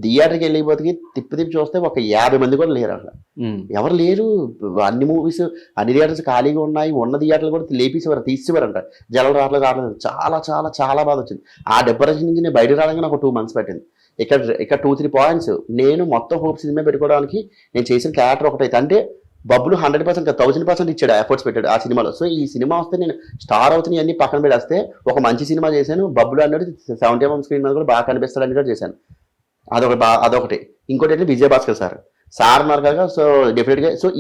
థియేటర్కి వెళ్ళిపోతే తిప్పి చూస్తే ఒక 50 మంది కూడా లేరు అసలు. ఎవరు లేరు. అన్ని మూవీస్ అన్ని థియేటర్స్ ఖాళీగా ఉన్నాయి. ఉన్న థియేటర్లు కూడా తీసేవారంట. జనాలు రావట్లేదు. చాలా చాలా చాలా బాధ వచ్చింది. ఆ డిప్రెషన్ నుంచి నేను బయటకు రావడానికి నాకు 2 months పట్టింది. ఇక్కడ 2-3 పాయింట్స్ నేను మొత్తం హోప్ సినిమా పెట్టుకోవడానికి నేను చేసిన క్యారెక్టర్ ఒకటైతే అంటే బబ్బులు 100% 1000% ఇచ్చాడు, ఎఫర్ట్స్ పెట్టాడు ఆ సినిమాలో. సో ఈ సినిమా వస్తే నేను స్టార్ అవుతుంది అన్ని పక్కన పెడేస్తే ఒక మంచి సినిమా చేశాను. బబ్బులు అన్నది 70 mm స్క్రీన్ మీద కూడా బాగా కనిపిస్తాడని కూడా చేశాను. అదొకటి. ఇంకోటి అంటే విజయభాస్కర్ సార్ ఉన్నారు కదా. సో డెఫినెట్గా సో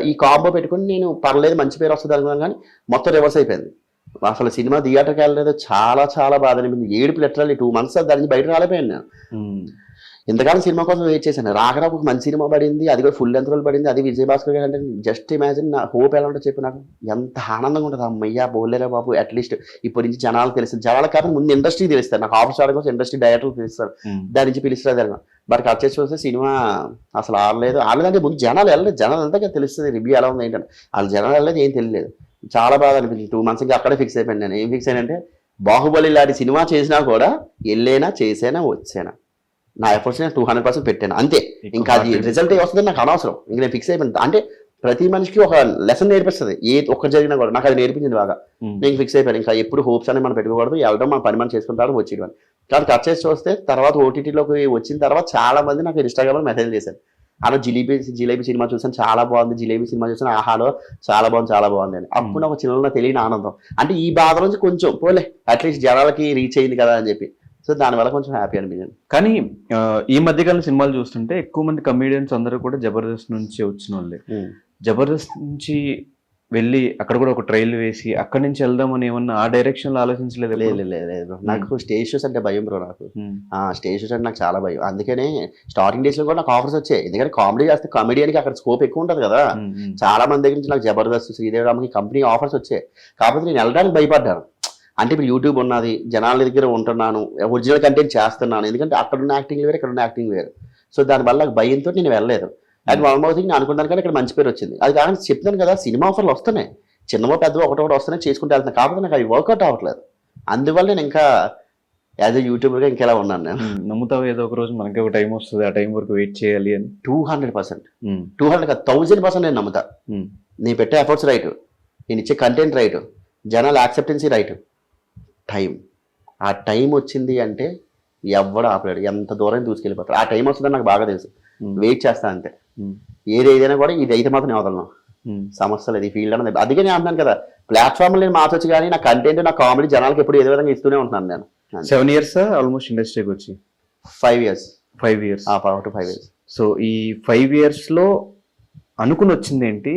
ఈ కాంబో పెట్టుకుని నేను పర్లేదు మంచి పేరు వస్తుంది అనుకున్నాను కానీ మొత్తం రివర్స్ అయిపోయింది. అసలు సినిమా థియేటర్కి వెళ్ళలేదు. చాలా చాలా బాధ అనిపించింది. ఏడుపు లిటరల్లీ 2 months దాని నుంచి బయట రాలేపోయాను నేను. ఇంతకాలం సినిమా కోసం వెయిట్ చేశాను. రాకరా ఒక మంచి సినిమా పడింది, అది కూడా ఫుల్ లెంత్ రోల్ పడింది, అది విజయభాస్కర్ గారు. అంటే జస్ట్ ఇమాజిన్ నా హోప్ ఎలా ఉంటుందో చెప్పి నాకు ఎంత ఆనందంగా ఉంటుంది. అమ్మయ్యా బోలేరా బాబు, అట్లీస్ట్ ఇప్పటి నుంచి జనాలకు తెలుస్తుంది. జనాలకు కాదు ముందు ఇండస్ట్రీ తెలుస్తారు. నాకు ఆఫీస్ ఆడడం కోసం ఇండస్ట్రీ డైరెక్టర్లు తెలుస్తారు, దాని నుంచి పిలుస్తారు. బట్ కట్ చేసి వస్తే సినిమా అసలు ఆడలేదంటే ముందు జనాలు వెళ్ళలేదు. జనాలు వెళ్తే తెలుస్తుంది రివ్యూ ఎలా ఉంది ఏంటంటే. వాళ్ళు జనాలు వెళ్ళలేదు, ఏం తెలియలేదు. చాలా బాగా అనిపించింది. 2 months ఇంకా అక్కడే ఫిక్స్ అయిపోయాను నేను. ఏం ఫిక్స్ అయ్యానంటే బాహుబలి లాంటి సినిమా చేసినా కూడా వెళ్ళేనా చేసేనా వచ్చేనా నా ఎఫర్ట్స్ నేను 200% పెట్టాను అంతే. ఇంకా అది రిజల్ట్ ఏ వస్తుందని నాకు అనవసరం. ఇంక నేను ఫిక్స్ అయిపోయింది. అంటే ప్రతి మనిషికి ఒక లెసన్ నేర్పిస్తుంది, ఒక్కటి జరిగినా కూడా. నాకు అది నేర్పించింది బాగా. నేను ఫిక్స్ అయిపోయాను ఇంకా ఎప్పుడు హోప్స్ అనేది మనం పెట్టుకోకూడదు, వెళ్ళడం మన పని మనం చేసుకుంటారు వచ్చేయడం. కానీ కట్ చేసి చూస్తే తర్వాత ఓటీటీలోకి వచ్చిన తర్వాత చాలా మంది నాకు ఇన్స్టాగ్రామ్లో మెసేజ్ చేశారు. అలా జిలేబీ సినిమా చూసాను, చాలా బాగుంది. జిలేబీ సినిమా చూసాను, ఆహాలో చాలా బాగుంది అని. అప్పుడు నాకు చిన్న తెలియని ఆనందం. అంటే ఈ బాధ నుంచి కొంచెం పోలే అట్లీస్ట్ జనాలకి రీచ్ అయింది కదా అని చెప్పి. సో దానివల్ల కొంచెం హ్యాపీ అనిపించింది. కానీ ఈ మధ్యకాలం సినిమాలు చూస్తుంటే ఎక్కువ మంది కమీడియన్స్ అందరూ కూడా జబర్దస్త్ నుంచి వచ్చిన వాళ్ళే. జబర్దస్త్ నుంచి వెళ్ళి అక్కడ కూడా ఒక ట్రైల్ వేసి అక్కడి నుంచి వెళ్దామని ఏమన్నా ఆ డైరెక్షన్ లో ఆలోచించలేదు? లేదు. నాకు స్టేజ్ షోస్ అంటే భయం బ్రో. నాకు స్టేజ్ షోస్ అంటే నాకు చాలా భయం. అందుకనే స్టార్టింగ్ డేస్ లో కూడా నాకు ఆఫర్స్ వచ్చాయి. ఎందుకంటే కామెడీ చేస్తే కామెడియన్కి అక్కడ స్కోప్ ఎక్కువ ఉంటుంది కదా. చాలా మంది దగ్గర నుంచి నాకు జబర్దస్త్, శ్రీదేవి కంపెనీ ఆఫర్స్ వచ్చాయి. కాకపోతే నేను వెళ్ళడానికి భయపడ్డాను. అంటే ఇప్పుడు యూట్యూబ్ ఉన్నది, జనాల దగ్గర ఉంటున్నాను, ఒరిజినల్ కంటెంట్ చేస్తున్నాను. ఎందుకంటే అక్కడ ఉన్న యాక్టింగ్ వేరు, ఇక్కడ ఉన్న యాక్టింగ్ వేరు. సో దానివల్ల భయంతో నేను వెళ్ళలేదు. అండ్ వన్ మోర్ థింగ్, నేను అనుకున్నాను కానీ ఇక్కడ మంచి పేరు వచ్చింది. అది కాకుండా చెప్తాను కదా, సినిమా ఆఫర్లు వస్తున్నాయి, చిన్నమో పెద్దవో ఒకటొకటి వస్తున్నాయి, చేసుకుంటూ వెళ్తున్నాను. కాకపోతే నాకు అవి వర్కౌట్ అవ్వట్లేదు. అందువల్ల నేను ఇంకా యాజ్ ఎ యూట్యూబర్గా ఇంకెలా ఉన్నాను నేను. నమ్ముతావు ఏదో ఒక రోజు మనకి ఒక టైం వస్తుంది, ఆ టైం వరకు వెయిట్ చేయాలి అని? 200%, 1000% నేను నమ్ముతా. నేను పెట్టే ఎఫర్ట్స్ రైట్, నేను ఇచ్చే కంటెంట్ రైట్, జనాల యాక్సెప్టెన్సీ రైట్, ఆ టైం వచ్చింది అంటే ఎవడు ఆపలేడు. ఎంత దూరం దూసుకెళ్ళిపోతాడు. ఆ టైం వస్తుందని నాకు బాగా తెలుసు. వెయిట్ చేస్తా అంతే. ఏదైనా కూడా ఇది అయితే మాత్రం నేను వదలను. సమస్య లేదు ఈ ఫీల్డ్ అనేది. అందుకే నేను అంటున్నాను కదా, ప్లాట్ఫామ్ నేను మార్చొచ్చు కానీ నా కంటెంట్, నా కామెడీ జనాలకు ఎప్పుడు ఏదో విధంగా ఇస్తూనే ఉంటున్నాను నేను. 7 years ఆల్మోస్ట్ ఇండస్ట్రీకి వచ్చి 5 years. 5 years. 5 years. సో ఈ 5 years లో అనుకుని వచ్చింది ఏంటి?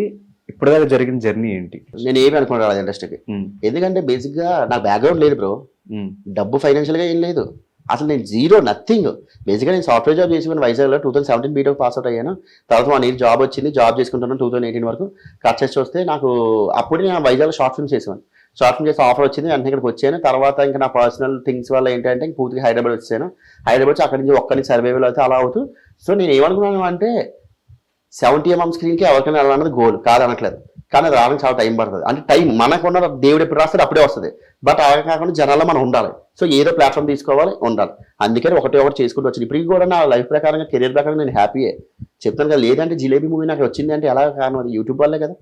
ఇప్పటిదాకా జరిగిన జర్నీ ఏంటి? నేను ఏమి అనుకున్నాను ఇండస్ట్రీకి. ఎందుకంటే బేసిక్ గా నాకు బ్యాక్గ్రౌండ్ లేదు బ్రో. డబ్బు ఫైనాన్షియల్ గా ఏం లేదు అసలు. నేను జీరో, నథింగ్. బేసిక్గా నేను సాఫ్ట్వేర్ జాబ్ చేసుకుని వైజాగ్లో 2017 బీటెక్ పాస్ అవుట్ అయ్యాను. తర్వాత 1 year జాబ్ వచ్చింది, జాబ్ చేసుకుంటున్నాను 2018 వరకు. కట్ చేసి వస్తే నాకు అప్పుడు నేను వైజాగ్లో షార్ట్ ఫిల్మ్ చేసాను. షార్ట్ ఫిల్మ్ చేసి ఆఫర్ వచ్చింది, వెంటనే ఇక్కడికి వచ్చాను. తర్వాత ఇంకా నా పర్సనల్ థింగ్స్ వల్ల ఏంటంటే పూర్తిగా హైదరాబాద్ వచ్చాను. హైదరాబాద్ వచ్చి అక్కడి నుంచి ఒక్కరి సర్వైవల్ అయితే అలా అవుతూ. సో నేను ఏమనుకున్నాను అంటే 70 mm స్క్రీన్కి ఎవరికైనా వెళ్ళాలన్నది గోల్ కాదనట్లేదు, కానీ అది రావడానికి చాలా టైం పడుతుంది. అంటే టైం మనకున్న దేవుడు ఎప్పుడు రాస్తాడు అప్పుడే వస్తుంది. బట్ అలా కాకుండా జనాల్లో మనం ఉండాలి. సో ఏదో ప్లాట్ఫామ్ తీసుకోవాలి, ఉండాలి. అందుకని ఒకటి చేసుకుంటూ వచ్చింది. ఇప్పటికి కూడా నా లైఫ్ ప్రకారంగా, కెరీర్ ప్రకారంగా నేను హ్యాపీయే చెప్తాను కదా. లేదంటే జిలేబీ మూవీ నాకు వచ్చింది అంటే ఎలా కారణం, అది యూట్యూబ్ వల్లే కదా.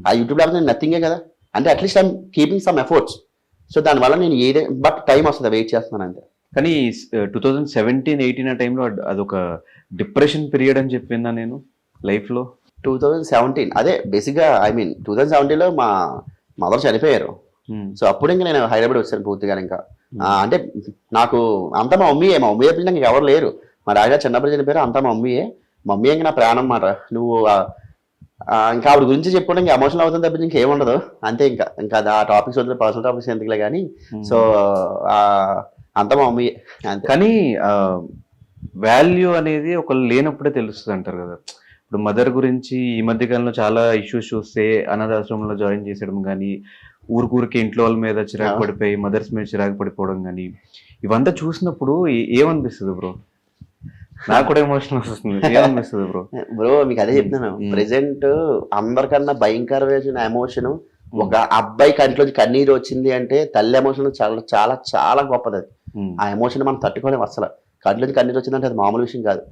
ఆ యూట్యూబ్ లేకపోతే నేను నథింగే కదా. అంటే at least I'm keeping some efforts. So దానివల్ల నేను బట్ టైం వస్తుంది, వెయిట్ చేస్తున్నాను అంతే. కానీ 2017-18 ఆ టైంలో అదొక డిప్రెషన్ పీరియడ్ అని చెప్పిందా నేను? లైఫ్ లో? 2017 అదే బేసిక్గా 2017లో మా మదర్ చనిపోయారు. సో అప్పుడు ఇంకా నేను హైదరాబాద్ వచ్చాను పూర్తిగా. ఇంకా అంటే నాకు అంతా మా మమ్మీ చెప్పింది నాకు ఎవరు లేరు. మా డాడీ చిన్నప్పుడు చనిపోయారు, అంతా మా మమ్మీ ఇంకా నా ప్రాణం అన్నమాట. నువ్వు ఇంకా ఆవిడ గురించి చెప్పుకుంటే ఇంకా ఎమోషనల్ అవుతుంది తప్పించి ఇంకేముండదు. అంతే ఇంకా ఆ టాపిక్స్ వద్దు, పర్సనల్ టాపిక్స్ ఎందుకులే కానీ. సో అంతా మా మమ్మీ అంతే. కానీ వాల్యూ అనేది ఒకళ్ళు లేనప్పుడే తెలుస్తుంది అంటారు కదా. ఇప్పుడు మదర్ గురించి ఈ మధ్య కాలంలో చాలా ఇష్యూస్ చూస్తే అనాథాశ్రమంలో జాయిన్ చేసేయడం కానీ, ఊరికి ఇంట్లో వాళ్ళ మీద చిరాకు పడిపోయి మదర్స్ మీద చిరాకు పడిపోవడం కానీ, ఇవంతా చూసినప్పుడు ఏమనిపిస్తుంది బ్రో? నాకు కూడా ఎమోషన్ వస్తుంది. ఏమనిపిస్తుంది బ్రో? మీకు అదే చెప్తున్నాను. ప్రెసెంట్ అందరికన్నా భయంకరమైన ఎమోషన్ ఒక అబ్బాయి కంట్లోంచి కన్నీరు వచ్చింది అంటే తల్లి ఎమోషన్ చాలా చాలా చాలా గొప్పది. అది ఆ ఎమోషన్ మనం తట్టుకోలేము అసలు. కంట్లోంచి కన్నీరు వచ్చిందంటే అది మామూలు విషయం కాదు.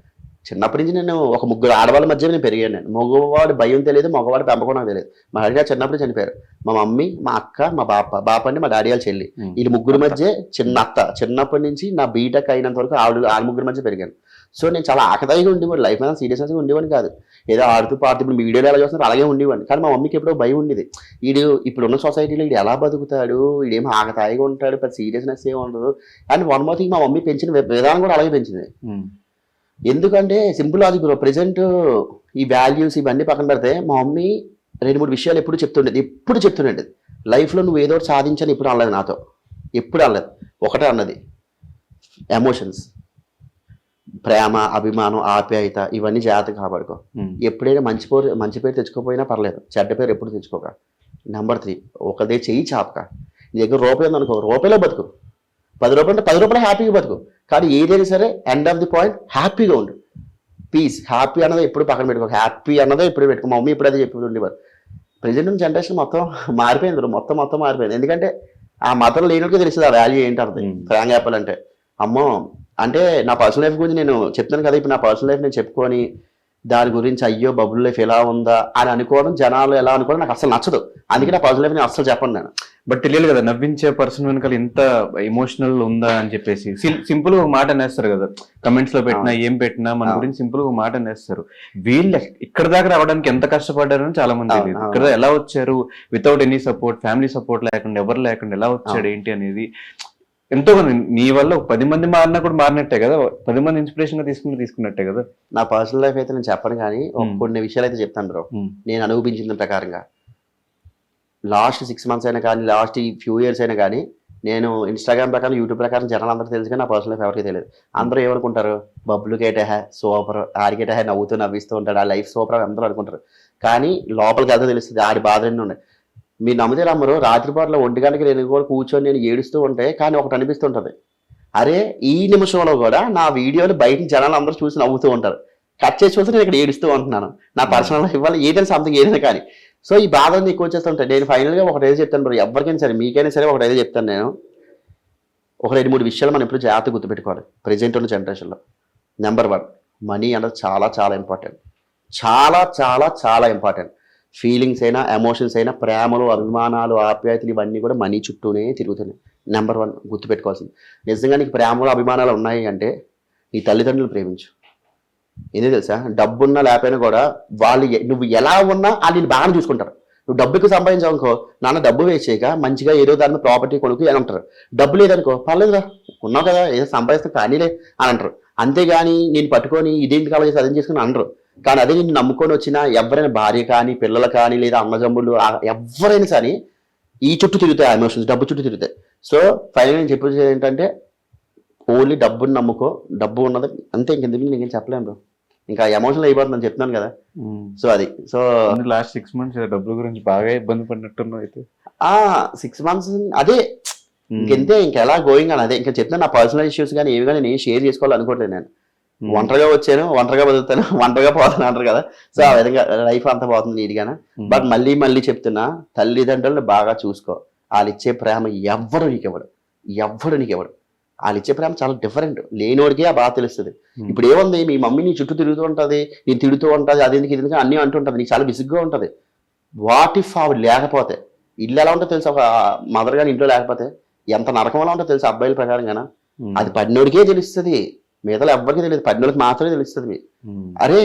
చిన్నప్పటి నుంచి నేను ఒక ముగ్గురు ఆడవాళ్ళ మధ్య నేను పెరిగాను. నేను మగవాడు భయం తెలియదు, మగవాడు పెంపకం నాకు తెలియదు. మా డాడీ గారు చిన్నప్పుడు చనిపోయారు. మా మమ్మీ, మా అక్క, మా బాప అంటే మా డాడీ వాళ్ళ చెల్లి, వీళ్ళు ముగ్గురు మధ్య చిన్న అత్త. చిన్నప్పటి నుంచి నా బీటెక్ అయినంత వరకు ఆ ముగ్గురు మధ్య పెరిగాను. సో నేను చాలా ఆకతాయిగా ఉండేవాడు. లైఫ్ మీద సీరియస్గా ఉండేవాడిని కాదు. ఏదో ఆడుతూ పాడుతూ ఇప్పుడు మీ వీడియోలో ఎలా చూస్తున్నారు అలాగే ఉండేవాడిని. కానీ మా మమ్మీకి ఎప్పుడో భయం ఉండేది. ఇప్పుడున్న సొసైటీలో వీడు ఎలా బతుకుతాడు, వీడేమో ఆకతాయిగా ఉంటాడు, పెద్ద సీరియస్నెస్ ఏమి ఉండదు. అండ్ వన్ మోర్ థింగ్, మా మమ్మీ పెంచిన విధానం కూడా అలాగే పెంచింది. ఎందుకంటే సింపుల్ లాజిక్ బ్రో. ప్రెసెంట్ ఈ వాల్యూస్ ఇవన్నీ పక్కన పెడితే మా మమ్మీ 2-3 విషయాలు ఎప్పుడు చెప్తుండేది. లైఫ్లో నువ్వు ఏదో ఒకటి సాధించని ఎప్పుడు అనలేదు నాతో. ఎప్పుడు అనలేదు. ఒకటే అన్నది, ఎమోషన్స్, ప్రేమ, అభిమానం, ఆప్యాయత ఇవన్నీ జాగ్రత్తగా కాపాడుకో. ఎప్పుడైనా మంచి పేరు తెచ్చుకోపోయినా పర్లేదు, చెడ్డ పేరు ఎప్పుడు తెచ్చుకోక. నెంబర్ 3, ఒకదే చెయ్యి చాపక. నీ దగ్గర రూపాయి ఉందనుకో, రూపాయలో బతుకు. 10 రూపాయలు అంటే 10 రూపాయలు హ్యాపీగా బతుకు. కానీ ఏదైనా సరే ఎండ్ ఆఫ్ ది పాయింట్ హ్యాపీగా ఉండు. పీస్, హ్యాపీ అన్నది ఎప్పుడు పక్కన పెట్టుకో. హ్యాపీ అన్నదే ఎప్పుడు పెట్టుకో. మా మమ్మీ ఇప్పుడు అదే చెప్పి ఉండేవారు. ప్రజెంట్ జనరేషన్ మొత్తం మారిపోయింది, మొత్తం మారిపోయింది. ఎందుకంటే ఆ మతం లేనికే తెలుస్తుంది ఆ వాల్యూ ఏంటి అర్థం. ఫ్రాంక్ చెప్పాలంటే అమ్మో, అంటే నా పర్సనల్ లైఫ్ గురించి నేను చెప్తాను కదా. ఇప్పుడు నా పర్సనల్ లైఫ్ నేను చెప్పుకొని దాని గురించి అయ్యో బబుల్ లైఫ్ ఎలా ఉందా అని అనుకోవడం, జనాలు ఎలా అనుకోవడం నాకు అసలు నచ్చదు. అందుకే నా పర్సనల్ లైఫ్ నేను అసలు చెప్పను నేను. బట్ తెలియదు కదా నవ్వించే పర్సన్ వెనకాల ఎంత ఎమోషనల్ ఉందా అని చెప్పేసి. సింపుల్ ఒక మాట అనేస్తారు కదా, కమెంట్స్ లో పెట్టినా ఏం పెట్టినా మన గురించి సింపుల్ ఒక మాట అనేస్తారు. వీళ్ళు ఇక్కడ దాకా రావడానికి ఎంత కష్టపడ్డారని చాలా మంది తెలియదు. ఇక్కడ ఎలా వచ్చారు without any support, family support లేకుండా, ఎవరు లేకుండా ఎలా వచ్చాడు ఏంటి అనేది ఎంతో మంది. నీ వల్ల 10 మంది మారినా కూడా మారినట్టే కదా, 10 మంది ఇన్స్పిరేషన్ గా తీసుకున్నట్టే కదా. నా పర్సనల్ లైఫ్ అయితే నేను చెప్పను, కానీ కొన్ని విషయాలు అయితే చెప్తాను బ్రో. నేను అనుభవించిన ప్రకారంగా లాస్ట్ 6 months అయినా కానీ, లాస్ట్ ఈ ఫ్యూ ఇయర్స్ అయినా కానీ, నేను ఇన్స్టాగ్రామ్ ప్రకారం, యూట్యూబ్ ప్రకారం జనాలు అందరూ తెలుసు, కానీ నా పర్సనల్ లైఫ్ ఎవరికి తెలియదు. అందరూ ఏమనుకుంటారు, బబ్లుకేట సూపర్, ఆడికేట నవ్విస్తూ ఉంటాడు, ఆ లైఫ్ సూపర్ అని అందరూ అనుకుంటారు. కానీ లోపలికి అదే తెలుస్తుంది, ఆడి బాధలన్నీ ఉన్నాయి. మీరు నమ్మితే నమ్మరు, రాత్రిపాట్ల 1 గంటకి నేను కూడా కూర్చొని నేను ఏడుస్తూ ఉంటే కానీ ఒకటి అనిపిస్తుంటది, అరే ఈ నిమిషంలో కూడా నా వీడియోలు బయట జనాలు అందరూ చూసి నవ్వుతూ ఉంటారు, కట్ చేసి చూస్తే నేను ఇక్కడ ఏడుస్తూ ఉంటున్నాను. నా పర్సనల్ లైఫ్ వల్ల ఏదైనా సంథింగ్ ఏదైనా కానీ. సో ఈ బాధలు ఎక్కువ వచ్చేస్తుంటాయి. నేను ఫైనల్గా ఒకటైతే చెప్తాను బ్రో, ఎవరికైనా సరే, మీకైనా సరే ఒకటైతే చెప్తాను నేను. ఒక 2-3 విషయాలు మనం ఎప్పుడు జాగ్రత్తగా గుర్తుపెట్టుకోవాలి ప్రెజెంట్ ఉన్న జనరేషన్లో. నెంబర్ 1, మనీ అనేది చాలా చాలా ఇంపార్టెంట్. చాలా చాలా చాలా ఇంపార్టెంట్. ఫీలింగ్స్ అయినా, ఎమోషన్స్ అయినా, ప్రేమలు, అభిమానాలు, ఆప్యాయతలు ఇవన్నీ కూడా మనీ చుట్టూనే తిరుగుతున్నాయి. నెంబర్ 1 గుర్తుపెట్టుకోవాల్సింది. నిజంగా నీకు ప్రేమలు, అభిమానాలు ఉన్నాయి అంటే నీ తల్లిదండ్రులు ప్రేమించు. ఎందుకు తెలుసా, డబ్బున్నా లేకపోయినా కూడా వాళ్ళు నువ్వు ఎలా ఉన్నా వాళ్ళు నేను బాగానే చూసుకుంటారు. నువ్వు డబ్బుకి సంపాదించావనుకో, నాన్న డబ్బు వేస్ట్ చేయక మంచిగా ఏదో దాని ప్రాపర్టీ కొనుక్కు అని అంటారు. డబ్బు లేదనుకో, పర్లేదురా ఉన్నావు కదా ఏదో సంపాదిస్తే కానీలే అని అంటారు. అంతేగాని నేను పట్టుకొని ఇదేంటి కావాలి చేసి అదేం చేసుకుని అనరు. కానీ అదే నేను నమ్ముకొని వచ్చిన ఎవరైనా భార్య కానీ, పిల్లలు కానీ, లేదా అన్నజమ్ములు ఎవరైనా సరే ఈ చుట్టూ తిరుగుతాయి, ఆ ఎమోషన్స్ డబ్బు చుట్టూ తిరుగుతాయి. సో ఫైనల్ నేను చెప్పేది ఏంటంటే, ఓన్లీ డబ్బుని నమ్ముకో, డబ్బు ఉన్నది అంతే, ఇంకెందుకు నేనేం చెప్పలేను బ్రో. ఇంకా ఎమోషనల్ అయిపోతుందని చెప్తున్నాను కదా. సో అది. సో లాస్ట్ 6 months డబ్బుల గురించి బాగా ఇబ్బంది పడినట్టున్నావు అయితే. 6 months అదే ఇంకెంతే, ఇంకెలా గోయింగ్ అని అదే ఇంకా చెప్తాను. నా పర్సనల్ ఇష్యూస్ కానీ ఏవి కానీ నేను షేర్ చేసుకోవాలనుకోవట్లేదు. నేను ఒంటరిగా వచ్చాను, ఒంటరిగా బతుకుతాను, ఒంటరిగా పోతాను అంటారు కదా. సో ఆ విధంగా లైఫ్ అంతా పోతుంది నీట్గానే. బట్ మళ్ళీ చెప్తున్నా, తల్లిదండ్రులను బాగా చూసుకో. వాళ్ళు ఇచ్చే ప్రేమ ఎవ్వడు నీకు ఇవ్వడు. వాళ్ళు ఇచ్చే ప్రేమ చాలా డిఫరెంట్. లేనోడికే ఆ బాగా తెలుస్తుంది. ఇప్పుడు ఏముంది, మీ మమ్మీ నీ చుట్టూ తిరుగుతూ ఉంటుంది, నేను తిడుతూ ఉంటుంది, అది ఎందుకు అన్నీ అంటుంటుంది, నీకు చాలా విసుగ్గా ఉంటుంది. వాట్ ఇఫ్ ఆవిడ లేకపోతే ఇల్లు ఎలా ఉంటుందో తెలుసు, ఒక మదర్ గాని ఇంట్లో లేకపోతే ఎంత నరకం ఎలా ఉంటుందో తెలుసు అబ్బాయిల ప్రకారంగానా. అది పడినోడికే తెలుస్తుంది, మిగతా ఎవ్వరికీ తెలియదు, పడినోడికి మాత్రమే తెలుస్తుంది. అరే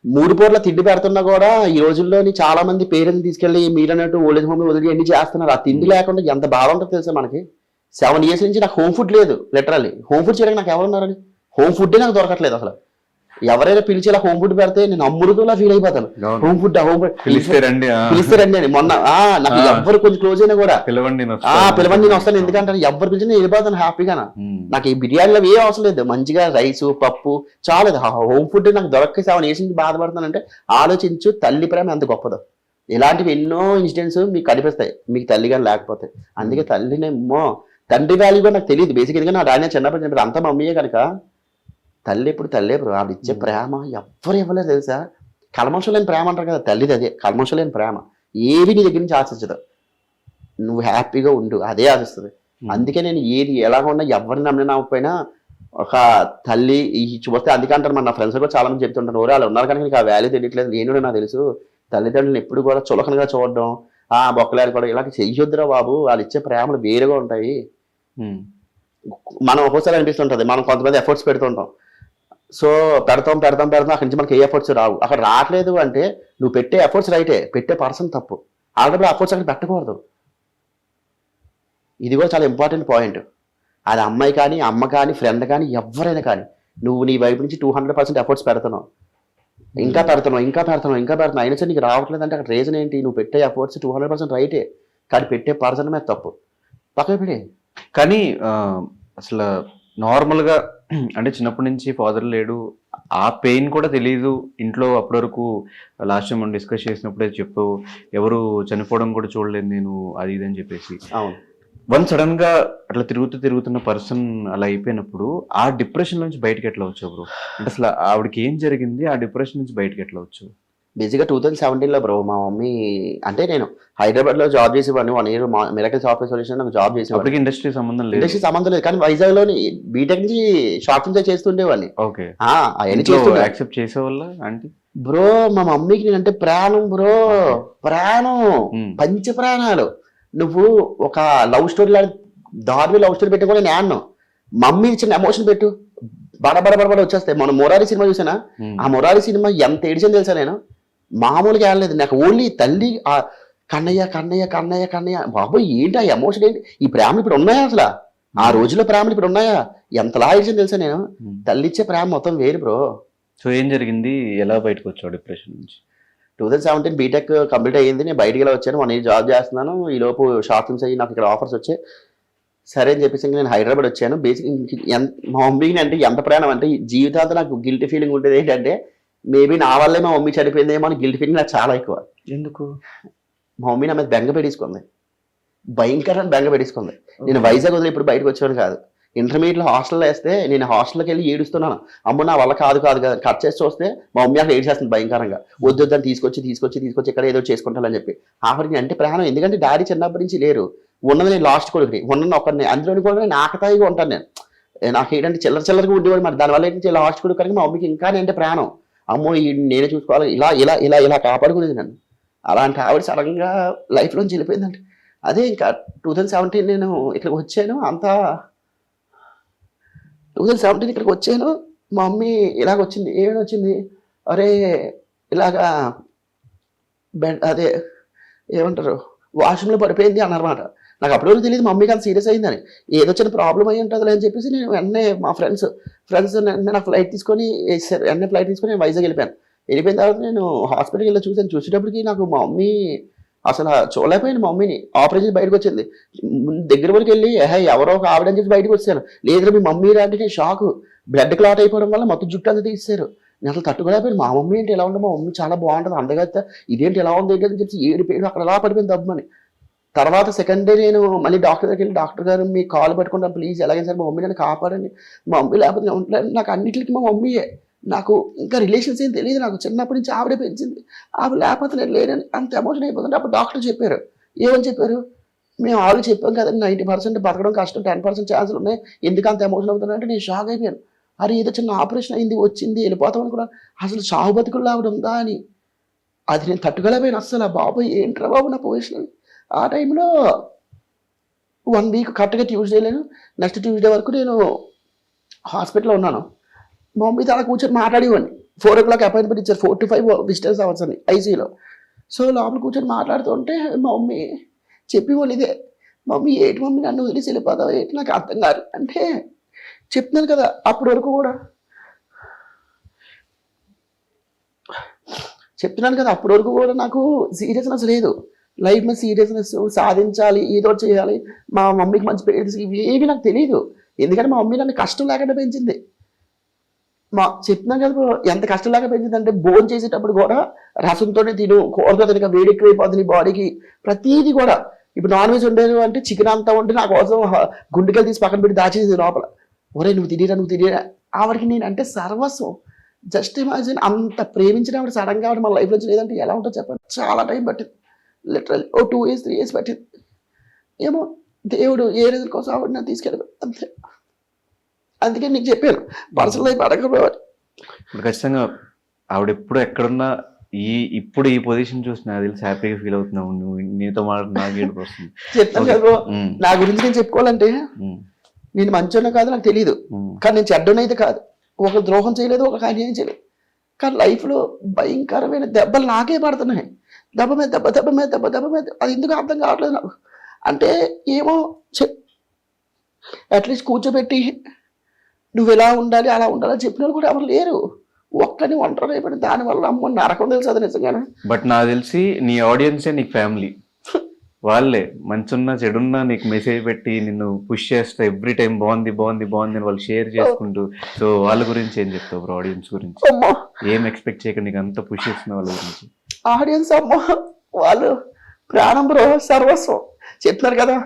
3 పూట్ల తిండి పెడుతున్నా కూడా ఈ రోజుల్లోని చాలా మంది పేరెంట్స్ తీసుకెళ్లి మీరు అన్నట్టు ఓల్డేజ్ హోమ్ వదిలి అన్ని చేస్తున్నారు. ఆ తిండి లేకుండా ఎంత బాధ ఉంటుంది తెలుసా మనకి. 7 years నుంచి నాకు హోమ్ ఫుడ్ లేదు. లిటరల్లీ హోమ్ ఫుడ్ చేయడానికి నాకు ఎవరున్నారని, హోమ్ ఫుడ్డే నాకు దొరకట్లేదు అసలు. ఎవరైనా పిలిచేలా హోమ్ ఫుడ్ పెడితే నేను అమృతంలా ఫీల్ అయిపోతాను. హోమ్ ఫుడ్ పిలిస్తే రండి అని మొన్న నాకు ఎవరు కొంచెం క్లోజ్ అయినా కూడా పిలవండి నేను వస్తాను, ఎందుకంటే ఎవరు పిలిచి నేను వెళ్ళిపోతాను హ్యాపీగా. నాకు ఈ బిర్యానీలో ఏ అవసరం లేదు, మంచిగా రైస్ పప్పు చాలేదు. హోమ్ ఫుడ్ నాకు దొరక్క 7 years నుంచి బాధపడుతున్నానంటే ఆలోచించు తల్లి ప్రేమ ఎంత గొప్పదో. ఇలాంటివి ఎన్నో ఇన్సిడెంట్స్ మీకు కనిపిస్తాయి మీకు తల్లి కానీ లేకపోతే. అందుకే తల్లినేమో తండ్రి వాల్యూ కూడా నాకు తెలియదు బేసిక్. ఎందుకంటే నా డాడీ చిన్నప్పుడు చెప్పారు అంతా మమ్మీయే కనుక తల్లి ఎప్పుడు తల్లి బ్రో. ఆవిడ ఇచ్చే ప్రేమ ఎవ్వరు ఇవ్వలేదు తెలుసా. కల్మషం లేని ప్రేమ అంటారు కదా, తల్లిది అదే కల్మషం లేని ప్రేమ. ఏవి నీ దగ్గర నుంచి ఆశించదు, నువ్వు హ్యాపీగా ఉండు అదే ఆశిస్తుంది. అందుకే నేను ఏది ఎలా ఉన్నా ఎవరిని నమ్మకపోయినా ఒక తల్లి ఈ చూస్తే అందుకే అంటారు. మన నా ఫ్రెండ్స్ కూడా చాలా మంది చెప్తుంటారు ఓరే వాళ్ళు ఉన్నారు కానీ నీకు ఆ వాల్యూ తెలియట్లేదు. నేను నాకు తెలుసు తల్లిదండ్రులను ఎప్పుడు కూడా చులకనగా చూడడం బొక్కలేరు కూడా ఇలా చెయ్యొద్దురా బాబు. వాళ్ళు ఇచ్చే ప్రేమలు వేరుగా ఉంటాయి. మనం ఒక్కోసారి అనిపిస్తుంటది మనం కొంతమంది ఎఫర్ట్స్ పెడుతుంటాం. సో పెడతాం అక్కడి నుంచి మనకి ఏ ఎఫర్ట్స్ రావు. అక్కడ రావట్లేదు అంటే నువ్వు పెట్టే ఎఫర్ట్స్ రైటే, పెట్టే పర్సన్ తప్పు. ఆల్రెడీ ఎఫర్ట్స్ అక్కడ పెట్టకూడదు. ఇది కూడా చాలా ఇంపార్టెంట్ పాయింట్. అది అమ్మాయి కానీ అమ్మ కానీ ఫ్రెండ్ కానీ ఎవరైనా కానీ నువ్వు నీ వైపు నుంచి 200% ఎఫర్ట్స్ పెడుతున్నావు, ఇంకా పెడుతున్నావు అయినా సరే నీకు రావట్లేదు అంటే అక్కడ రీజన్ ఏంటి? నువ్వు పెట్టే ఎఫర్ట్స్ 200% రైటే, కానీ పెట్టే పర్సన్ మీద తప్పు. పక్కన పెడే కానీ అసలు నార్మల్గా అంటే చిన్నప్పటి నుంచి ఫాదర్ లేడు, ఆ పెయిన్ కూడా తెలియదు ఇంట్లో. అప్పటి వరకు లాస్ట్ టైం మనం డిస్కస్ చేసినప్పుడే చెప్పు ఎవరు చనిపోవడం కూడా చూడలేదు నేను అది ఇది అని చెప్పేసి. అవును. వన్ సడన్ గా అట్లా తిరుగుతున్న పర్సన్ అలా అయిపోయినప్పుడు ఆ డిప్రెషన్ నుంచి బయటకి ఎట్లా వచ్చావు బ్రో? అంటే అసలు ఆవిడకి ఏం జరిగింది, ఆ డిప్రెషన్ నుంచి బయటకి ఎట్లా వచ్చావు? బేసిక్గా 2017లో బ్రో మా మమ్మీ అంటే నేను హైదరాబాద్లో జాబ్ చేసేవాడిని 1 year మిరకల్ సాఫ్ట్వేర్ సొల్యూషన్ నాకు జాబ్ చేసేవాడిని. ఇండస్ట్రీ సంబంధం లేదు కానీ వైజాగ్లోని బీటెక్ నుంచి షార్ట్ ఫిల్మ్స్ చేస్తుండేవాడిని. ఓకే. యాక్సెప్ట్ చేసేవాళ్ళ అంటే బ్రో మా మమ్మీకి నేనంటే ప్రాణం బ్రో, ప్రాణం పంచ ప్రాణాలు. నువ్వు ఒక లవ్ స్టోరీ లాంటి దారి లవ్ స్టోరీ పెట్టి కూడా నేను మమ్మీ చిన్న ఎమోషన్ పెట్టు బడబడ వచ్చేస్తాయి. మనం మొరారి సినిమా చూసానా, ఆ మొరారి సినిమా ఎంత ఏడిచని తెలుసా నేను, మామూలుగా వెళ్ళలేదు. నాకు ఓన్లీ తల్లి కన్నయ్య కన్నయ్య కన్నయ్య కన్నయ్య బాబోయ్ ఏంటి ఆ ఎమోషన్ ఏంటి, ఈ ప్రేమలు ఇప్పుడు ఉన్నాయా అసలు? ఆ రోజుల్లో ప్రేమలు ఇప్పుడు ఉన్నాయా? ఎంతలా ఏడిచని తెలుసా నేను. తల్లి ఇచ్చే ప్రేమ మొత్తం వేరు బ్రో. సో ఏం జరిగింది, ఎలా బయటకు వచ్చావు డిప్రెషన్ నుంచి? 2017 బీటెక్ కంప్లీట్ అయ్యింది. నేను బయటికి ఇలా వచ్చాను, 1 year జాబ్ చేస్తున్నాను. ఈ లోపు షార్ట్ ఫిల్మ్స్ అయ్యి నాకు ఇక్కడ ఆఫర్స్ వచ్చాయి. సరే అని చెప్పేసి నేను హైదరాబాద్ వచ్చాను. బేసిక్ మా మమ్మీకి అంటే ఎంత ప్రాణం అంటే జీవితాంతం నాకు గిల్టీ ఫీలింగ్ ఉంటుంది. ఏంటంటే మేబీ నా వల్లే మా మమ్మీ చనిపోయిందేమో అని గిల్టీ ఫీలింగ్ నాకు చాలా ఎక్కువ. ఎందుకు? మా మమ్మీ నా మీద బెంగ పెట్టేసుకుంది, భయంకరమైన బెంగ పెట్టేసుకుంది. నేను వైజాగ్ వదిలి ఇప్పుడు బయటకు వచ్చాను కాదు, ఇంటర్మీడియట్లో హాస్టల్లో వేస్తే నేను హాస్టల్కి వెళ్ళి ఏడుస్తున్నాను. అమ్మ నా వల్ల కాదు కదా కట్ చేసి చూస్తే మా మమ్మీ అక్కడ ఏడ్చేస్తుంది భయంకరంగా. వద్దని తీసుకొచ్చి ఇక్కడ ఏదో చేసుకుంటానని చెప్పి. ఆఖరికి అంటే ప్రాణం, ఎందుకంటే డాడీ చిన్నప్పటి నుంచి లేరు, ఉన్నది నేను లాస్ట్ కొడుకుని, ఉన్నది ఒక్కరిని, అందులోని కూడా నేను ఆకతాయిగా ఉంటాను. నాకు ఏంటంటే చిల్లరగా ఉండేవాడు. మరి దానివల్ల ఏంటంటే లాస్ట్ కొడుకు కనుక మా మమ్మీకి ఇంకా నేనంటే ప్రాణం. అమ్మో నేనే చూసుకోవాలి, ఇలా కాపాడుకునేది నన్ను. అలాంటి ఆవిడ సడన్గా లైఫ్లోంచి వెళ్ళిపోయిందంటే అదే ఇంకా 2017 నేను ఇక్కడికి వచ్చాను. అంతా 2017 ఇక్కడికి వచ్చాను. మా మమ్మీ ఇలాగ వచ్చింది. ఏమైనా వచ్చింది, అరే ఇలాగా బెడ్ అదే ఏమంటారు వాష్రూమ్లో పడిపోయింది అన్నమాట. నాకు అప్పటివరకు తెలియదు మమ్మీకి అంత సీరియస్ అయిందని. ఏదో చిన్న ప్రాబ్లం అయ్యి ఉంటుంది అని చెప్పేసి నేను వెంటనే మా ఫ్రెండ్స్ నాకు ఫ్లైట్ తీసుకొని వేసారు. వెంటనే ఫ్లైట్ తీసుకొని నేను వైజాగ్ వెళ్ళిపోయాను. వెళ్ళిపోయిన తర్వాత నేను హాస్పిటల్కి వెళ్ళి చూసేటప్పటికి నాకు మా మమ్మీ అసలు చూడలేకపోయింది. మా మమ్మీని ఆపరేషన్ బయటకు వచ్చింది. దగ్గర వరకు వెళ్ళి ఎవరో ఒక ఆవిడని చెప్పి బయటకు వచ్చాను. లేదంటే మీ మమ్మీ అంటే నేను షాక్. బ్లడ్ క్లాట్ అయిపోవడం వల్ల మొత్తం జుట్టు అంతా తీసేశారు. నేను అసలు తట్టుకోలేకపోయింది. మా మమ్మీ ఏంటి ఎలా ఉంటుంది, మా మమ్మీ చాలా బాగుంటుంది అందగత్త, ఇదేంటి ఎలా ఉంది ఏంటి అని చెప్పి ఏడిపోయాడు. అక్కడ ఎలా పడిపోయింది దబ్బని. తర్వాత సెకండ్ డే నేను మళ్ళీ డాక్టర్ దగ్గరికి వెళ్ళి, డాక్టర్ గారు మీ కాల్ పట్టుకుంటాను ప్లీజ్, ఎలాగైనా సరే మా మమ్మీ నన్ను కాపాడండి, మా మమ్మీ లేకపోతే నేను ఉండలేదు. నాకు అన్నింటికి మా మమ్మీయే. నాకు ఇంకా రిలేషన్స్ ఏం తెలియదు. నాకు చిన్నప్పటి నుంచి ఆవిడే పెంచింది. ఆవిడ లేకపోతే నేను లేనని అంత ఎమోషన్ అయిపోతుంది. అప్పుడు డాక్టర్ చెప్పారు, ఏమని చెప్పారు, మేము ఆల్రెడీ చెప్పాం కదండి 90% బతకడం కష్టం, 10% ఛాన్సులు ఉన్నాయి, ఎందుకు అంత ఎమోషన్ అవుతుందంటే నేను షాక్ అయిపోయాను. అరే ఏదో చిన్న ఆపరేషన్ అయింది, వచ్చింది, వెళ్ళిపోతాం అనుకున్నాను. అసలు చావు బతుకుల్లో ఆవిడ ఉందా అని అది నేను తట్టుకోలేకపోయాను అస్సలు. బాబు ఏంట్రా బాబు నా పొజిషన్. ఆ టైంలో 1 week కరెక్ట్గా ట్యూస్డే లేను, నెక్స్ట్ ట్యూస్డే వరకు నేను హాస్పిటల్లో ఉన్నాను. మా మమ్మీతో అలా కూర్చొని మాట్లాడేవాడిని. 4 o'clock అపాయింట్మెంట్ ఇచ్చారు, 4 to 5 విజిటర్స్ అవర్స్ అని ఐసీయూలో. సో లోపల కూర్చొని మాట్లాడుతుంటే మా మమ్మీ చెప్పి వాళ్ళు ఇదే, మమ్మీ ఏంటి మమ్మీ నన్ను వదిలేసి వెళ్ళిపోతావు ఏంటి నాకు అర్థం కాదు అంటే, చెప్తున్నాను కదా అప్పటి వరకు కూడా నాకు సీరియస్నెస్ లేదు, లైఫ్ మీద సీరియస్నెస్, సాధించాలి ఏదో ఒకటి చేయాలి, మా మమ్మీకి మంచి పేరు, ఇవేవి నాకు తెలియదు. ఎందుకంటే మా మమ్మీ నన్ను కష్టం లేకుండా పెంచింది. చెప్తున్నాను కదా బ్రో, ఎంత కష్టం లేక పెంచింది అంటే భోజనం చేసేటప్పుడు కూడా రసంతోనే తిను, కూరతో తినక వేడి ఎక్కువైపోతుంది నీ బాడీకి, ప్రతిదీ కూడా. ఇప్పుడు నాన్ వెజ్ ఉండేది అంటే చికెన్ అంతా ఉంటే నా కోసం గుండెకాయలు తీసి పక్కన పెట్టి దాచేది లోపల, ఒరే నువ్వు తినేరా. ఆవిడకి నేను అంటే సర్వస్వం. జస్ట్ ఇమాజిన్, అంత ప్రేమించిన ఆవిడ సడన్ గా ఆవిడ మన లైఫ్లో లేదంటే ఎలా ఉంటుందో చెప్పండి. చాలా టైం పట్టింది, లిటరల్లీ 2 years 3 years పట్టింది. ఏమో దేవుడు ఏ రీజన్ కోసం ఆవిడ నన్ను తీసుకెళ్ళాడు అంతే. అందుకే నీకు చెప్పాను పర్సనల్ లైఫ్ అడగబోవాలి. ఇప్పుడు ఖచ్చితంగా ఆవిడ ఎప్పుడు ఎక్కడున్నా ఇప్పుడు ఈ పొజిషన్ చూసి నాకు తెలిసి హ్యాపీగా ఫీల్ అవుతున్నావు నువ్వు, నీతో నాకు ఏడుపు వస్తుంది. చెప్తాను కదా బ్రో, నా గురించి నేను చెప్పుకోవాలంటే నేను మంచోనే కాదు నాకు తెలియదు, కానీ నేను చెడ్డనైతే కాదు, ఒక ద్రోహం చేయలేదు, ఒక అన్యాయం చేయలేదు. కానీ లైఫ్లో భయంకరమైన దెబ్బలు నాకే పడుతున్నాయి, దెబ్బ మీద దెబ్బ, దెబ్బ మీద దెబ్బ, దెబ్బ మీద. అది ఎందుకు అర్థం కావట్లేదు నాకు. అంటే ఏమో అట్లీస్ట్ కూర్చోబెట్టి నువ్వు ఎలా ఉండాలి అలా ఉండాలని చెప్పిన వాళ్ళు కూడా ఎవరు లేరు. ఒక్కని ఒంటరి అయిపోయింది, దానివల్ల అమ్మ నరకం తెలుసు అది నిజంగానే. బట్ నాకు తెలిసి నీ ఆడియన్సే నీకు ఫ్యామిలీ, వాళ్ళే మంచున్నా చెడున్నా నీకు మెసేజ్ పెట్టి నిన్ను పుష్ చేస్తా ఎవ్రీ టైం, బాగుంది బాగుంది బాగుంది అని వాళ్ళు షేర్ చేసుకుంటూ. సో వాళ్ళ గురించి ఏం చెప్తావు బ్రో, ఆడియన్స్ గురించి ఏం ఎక్స్పెక్ట్ చేయక నీకు అంత పుష్ చేస్తున్న వాళ్ళ గురించి? ఆడియన్స్ అమ్మ వాళ్ళు ప్రాణం బ్రో, సర్వస్వం. చెప్తున్నారు కదా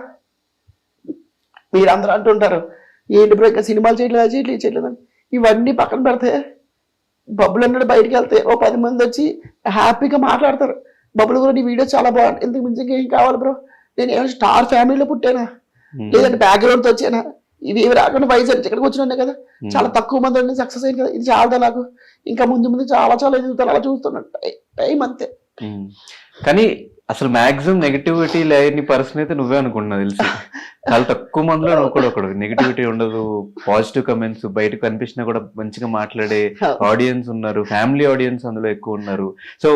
మీరందరూ అంటుంటారు ఏంటి బ్రో ఇంకా సినిమాలు చేయట్లేదు. ఇవన్నీ పక్కన పెడితే బబ్బులు అన్నాడు బయటికి వెళ్తే ఓ 10 మంది వచ్చి హ్యాపీగా మాట్లాడతారు, బబ్బులు కూడా నీ వీడియో చాలా బాగుంది, ఎందుకు మించి ఏం కావాలి బ్రో, నేను ఏమైనా స్టార్ ఫ్యామిలీలో పుట్టానా లేదంటే బ్యాక్గ్రౌండ్తో వచ్చానా, ఇవి ఏమి రాకుండా వైజాగ్ ఇక్కడికి వచ్చినా కదా, చాలా తక్కువ మంది ఉండి సక్సెస్ అయింది కదా, ఇది చాలా నాకు ఇంకా ముందు చాలా చాలా ఎదుగుతాను, అలా చూస్తున్నాను టైం అంతే. కానీ అసలు మాక్సిమం నెగిటివిటీ లేని పర్సన్ అయితే నువ్వే అనుకుంటున్నా తెలిసి. చాలా తక్కువ మందిలో నువ్వు కూడా ఒకడు, నెగిటివిటీ ఉండదు, పాజిటివ్ కమెంట్స్ బయటకు కనిపించినా కూడా మంచిగా మాట్లాడే ఆడియన్స్ ఉన్నారు, ఫ్యామిలీ ఆడియన్స్ అందులో ఎక్కువ ఉన్నారు. సో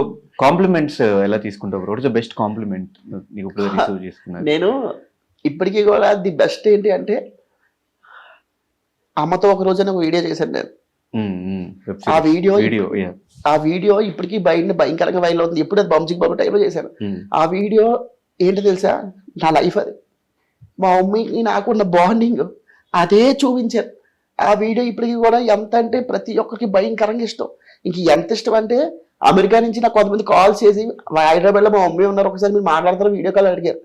కాంప్లిమెంట్స్ ఎలా తీసుకుంటావు bro? What is the best compliment నీకు ఇప్పుడు రిసీవ్ చేసుకున్నాను? నేను ఇప్పటికీ కూడా ది బెస్ట్ ఏంటి అంటే, అమ్మతో ఒక రోజు ఒక వీడియో చేశాను నేను. ఆ వీడియో ఇప్పటికీ భయంకరంగా వైరల్ అవుతుంది. ఎప్పుడు అది బంచిక్ బాబు టైంలో చేశాను. ఆ వీడియో ఏంటో తెలుసా, నా లైఫ్ అది, మా మమ్మీకి నాకున్న బాండింగ్ అదే చూపించారు. ఆ వీడియో ఇప్పటికీ కూడా ఎంత అంటే ప్రతి ఒక్కరికి భయంకరంగా ఇష్టం. ఇంక ఎంత ఇష్టం అంటే అమెరికా నుంచి నాకు కొంతమంది కాల్ చేసి, హైదరాబాద్లో మా మమ్మీ ఉన్నారు, ఒకసారి మీరు మాట్లాడతారు వీడియో కాల్ అడిగారు.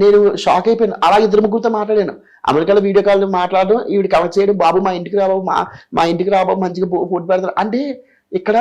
నేను షాక్ అయిపోయాను. అలా 2-3 మాట్లాడాను. అమెరికాలో వీడియో కాల్ మాట్లాడడం, ఈవిడ కనెక్ట్ చేయడం, బాబు మా ఇంటికి రాబాబు, మా ఇంటికి రాబాబు మంచిగా ఫుడ్ పెడతారు అంటే. ఇక్కడ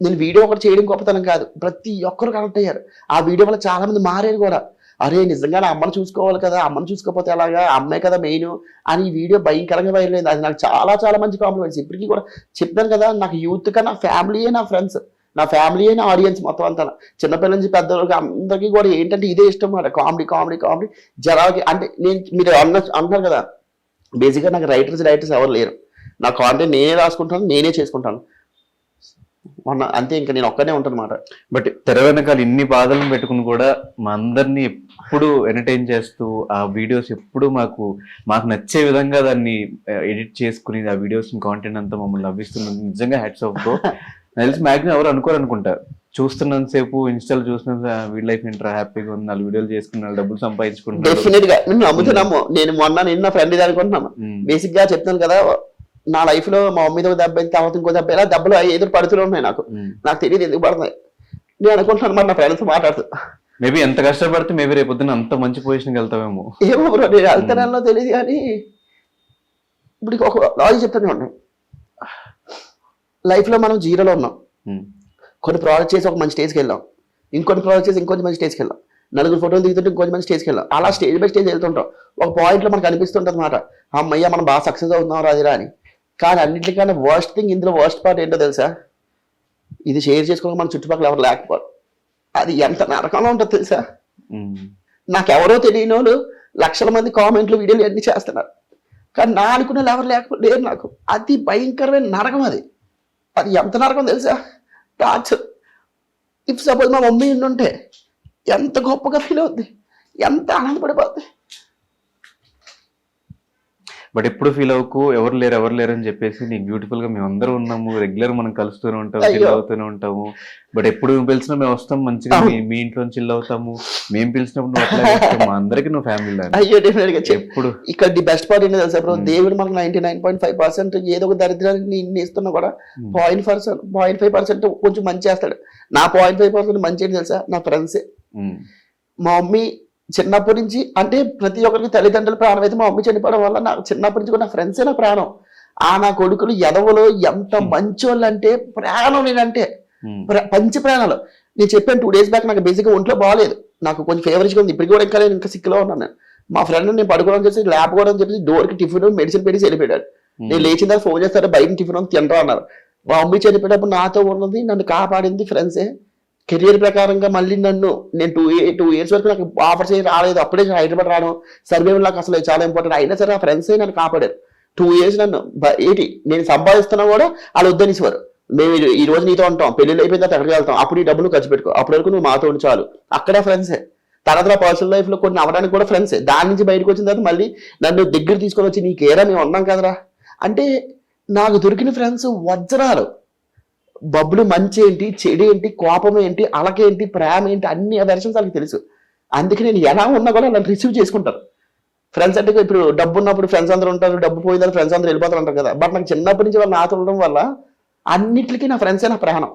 నేను వీడియో ఒకటి చేయడం గొప్పతనం కాదు, ప్రతి ఒక్కరు కనెక్ట్ అయ్యారు. ఆ వీడియో వల్ల చాలా మంది మారారు కూడా. అరే నిజంగానే అమ్మను చూసుకోవాలి కదా, అమ్మను చూసుకోకపోతే ఎలాగా, అమ్మే కదా మెయిన్ అని ఈ వీడియో భయంకరంగా వైరల్ అయింది. అది నాకు చాలా చాలా మంచి కాంప్లిమెంట్స్. ఇప్పటికీ కూడా చెప్తాను కదా, నాకు యూత్ కన్నా ఫ్యామిలీయే నా ఫ్రెండ్స్, నా ఫ్యామిలీయే నా ఆడియన్స్ మొత్తం అంతా. చిన్నపిల్లల నుంచి పెద్దవాళ్ళకి అందరికీ కూడా ఏంటంటే ఇదే ఇష్టం అన్నమాట, కామెడీ కామెడీ కామెడీ జరాకి. అంటే మీరు అంటున్నారు కదా, బేసిక్గా నాకు రైటర్స్ ఎవరు లేరు. నా కాంటెంట్ నేనే రాసుకుంటాను, నేనే చేసుకుంటాను అంతే. ఇంకా నేను ఒక్కనే ఉంటాను అనమాట. బట్ తెర వెనకాల ఇన్ని బాధలను పెట్టుకుని కూడా మా అందరినీ ఎప్పుడు ఎంటర్టైన్ చేస్తూ, ఆ వీడియోస్ ఎప్పుడు మాకు నచ్చే విధంగా దాన్ని ఎడిట్ చేసుకుని ఆ వీడియోస్ కాంటెంట్ అంతా మమ్మల్ని లభిస్తుంది. నిజంగా హ్యాట్స్ ఆఫ్ బ్రో. తెలిసి మ్యాక్సిమం ఎవరు అనుకోరనుకుంటారు, చూస్తున్నంతసేపు ఇన్స్టాల్ చూస్తున్న వీడి లైఫ్ ఇంట్రా హ్యాపీగా ఉంది, 4 వీడియోలు చేసుకున్నాడు, డబ్బులు సంపాదించుకుంటున్నాడు. డెఫినెట్ గా నేను నమ్ముతున్నాము. నేను నిన్న ఫ్రెండ్ అనుకుంటున్నాను. బేసిక్ గా చెప్తాను కదా, నా లైఫ్ లో మా మమ్మీ దెబ్బ తర్వాత ఇంకో దెబ్బ, ఇలా దెబ్బలు ఎదురు పడుతూనే ఉన్నాయి. నాకు తెలియదు ఎందుకు పడుతున్నాయి. నేను అనుకుంటున్నాను మరి నా ఫ్రెండ్స్ మాట్లాడుతూ, మేబీ ఎంత కష్టపడితే మేబీ రేపు పొద్దున్న అంత మంచి పొజిషన్కి వెళ్తామేమో. ఏమో బ్రో, నేను వెళ్తానో తెలియదు. కానీ ఇప్పుడు ఒక లాజిక్ చెప్తానే ఉన్నాయి. లైఫ్ లో మనం జీరోలో ఉన్నాం, కొన్ని ప్రాజెక్ట్ చేసి ఒక మంచి స్టేజ్కి వెళ్ళాం, ఇంకొన్ని ప్రాజెక్ట్ చేసి ఇంకొంచెం మంచి స్టేజ్కి వెళ్ళాం, 4 ఫోటోలు దిగుతుంటే ఇంకొంచెం మంచి స్టేజ్కి వెళ్ళాం. అలా స్టేజ్ బై స్టేజ్ వెళ్తుంటాం. ఒక పాయింట్ లో మనకు అనిపిస్తుంటది అన్నమాట, అమ్మయ్య మనం బాగా సక్సెస్ అవుతున్నాం రాజురా అని. కానీ అన్నింటికన్నా వర్స్ట్ థింగ్, ఇందులో వర్స్ట్ పార్ట్ ఏంటో తెలుసా, ఇది షేర్ చేసుకోవడం మన చుట్టుపక్కల ఎవరు లేకపోవడం. అది ఎంత నరకంలో ఉంటుంది తెలుసా. నాకెవరో తెలియని వాళ్ళు లక్షల మంది కామెంట్లు వీడియోలు అన్ని చేస్తున్నారు, కానీ నా అనుకున్న ఎవరు లేరు నాకు. అది భయంకరమైన నరకం. అది అది ఎంత నరకం తెలుసా, టార్చర్. ఇఫ్ సపోజ్ మా మమ్మీ ఉంటే ఎంత గొప్పగా ఫీల్ అవుద్ది, ఎంత ఆనందపడిపోద్ది. బట్ ఎప్పుడు ఫీల్ అవ్వకు, ఎవరు లేరు అని చెప్పేసి నీకు బ్యూటిఫుల్ గా మేము అందరూ ఉన్నాము, రెగ్యులర్ మనం కలుస్తూనే ఉంటాము, చిల్ అవుతూనే ఉంటాము. బట్ ఎప్పుడు నువ్వు పిలిచినా మేము వస్తాం, మంచిగా మీ ఇంట్లో చిల్ అవుతాము. మేము పిలిచినప్పుడు నువ్వు అట్లా చేస్తావు, మా అందరికి నువ్వు ఫ్యామిలీ. అయ్యో డెఫినెట్ గా ఎప్పుడు ఇక్కడ ది బెస్ట్ పార్ట్ ఏంటో తెలుసా బ్రో, దేవుడు మనకు 99.5% ఏదో ఒక దరిద్రాన్ని ఇస్తున్నా కూడా 0.5% కొంచెం మంచి చేస్తాడు. నా 0.5% మంచి ఏంటి తెలుసా, నా ఫ్రెండ్సే. మా మమ్మీ చిన్నప్పటి నుంచి, అంటే ప్రతి ఒక్కరికి తల్లిదండ్రుల ప్రాణం అయితే మా మమ్మీ చనిపోవడం వల్ల నాకు చిన్నప్పటి నుంచి కూడా నా ఫ్రెండ్సే నా ప్రాణం. నా కొడుకులు ఎదవలో ఎంత మంచోళ్ళు అంటే ప్రాణం, నేనంటే పంచి ప్రాణాలు. నేను చెప్పాను 2 days బ్యాక్ నాకు బేసిక్గా ఒంట్లో బాగాలేదు, నాకు కొంచెం ఫేవరేజ్గా ఉంది. ఇప్పటికి కూడా ఇంకా సిక్లో ఉన్నాను నేను. మా ఫ్రెండ్ నేను పడుకోవడం చేసి ల్యాబ్ కూడా అని చెప్పి డోర్కి టిఫిన్ మెడిసిన్ పెట్టి వెళ్ళిపోయాడు. నేను లేచిన తర్వాత ఫోన్ చేస్తారా బయట టిఫిన్ తినరా అన్నారు. మా మమ్మీ చనిపోయేటప్పుడు నాతో ఉన్నది, నన్ను కాపాడింది ఫ్రెండ్సే. కెరియర్ ప్రకారంగా మళ్ళీ నేను 2 years వరకు నాకు ఆఫర్స్ ఏం రాలేదు. అప్పుడే హైదరాబాద్ రావడం సర్వైవల్ నాకు అసలు చాలా ఇంపార్టెంట్. అయినా సరే ఆ ఫ్రెండ్సే నన్ను కాపాడారు. 2 years నన్ను నేను సంపాదిస్తున్నా కూడా వాళ్ళు వద్దనిసేవారు. మేము ఈ రోజు నీతో ఉంటాం, పెళ్ళిళ్ళు అయిపోయిన తర్వాత ఎక్కడికి వెళ్తాం, అప్పుడు ఈ డబ్బులు ఖర్చు పెట్టుకో, అప్పటి వరకు నువ్వు మాతో ఉండి చాలు. అక్కడ ఫ్రెండ్సే. తర్వాత పర్సనల్ లైఫ్ లో కొన్ని అవ్వడానికి కూడా ఫ్రెండ్సే. దాని నుంచి బయటకు వచ్చిన తర్వాత మళ్ళీ నన్ను దగ్గర తీసుకొని వచ్చి నీకేరా మేము ఉన్నాం కదరా అంటే, నాకు దొరికిన ఫ్రెండ్స్ వజ్రాలు. బబ్బులు మంచి ఏంటి, చెడు ఏంటి, కోపం ఏంటి, అలకేంటి, ప్రేమ ఏంటి, అన్ని వెర్షన్స్ వాళ్ళకి తెలుసు. అందుకే నేను ఎలా ఉన్నా కూడా నన్ను రిసీవ్ చేసుకుంటారు. ఫ్రెండ్స్ అంటే ఇప్పుడు డబ్బు ఉన్నప్పుడు ఫ్రెండ్స్ అందరూ ఉంటారు, డబ్బు పోయిందని ఫ్రెండ్స్ అందరూ వెళ్ళిపోతారు అంటారు కదా. బట్ నాకు చిన్నప్పటి నుంచి వాళ్ళు నాతో ఉండడం వల్ల అన్నిటికీ నా ఫ్రెండ్సే నా ప్రాణం.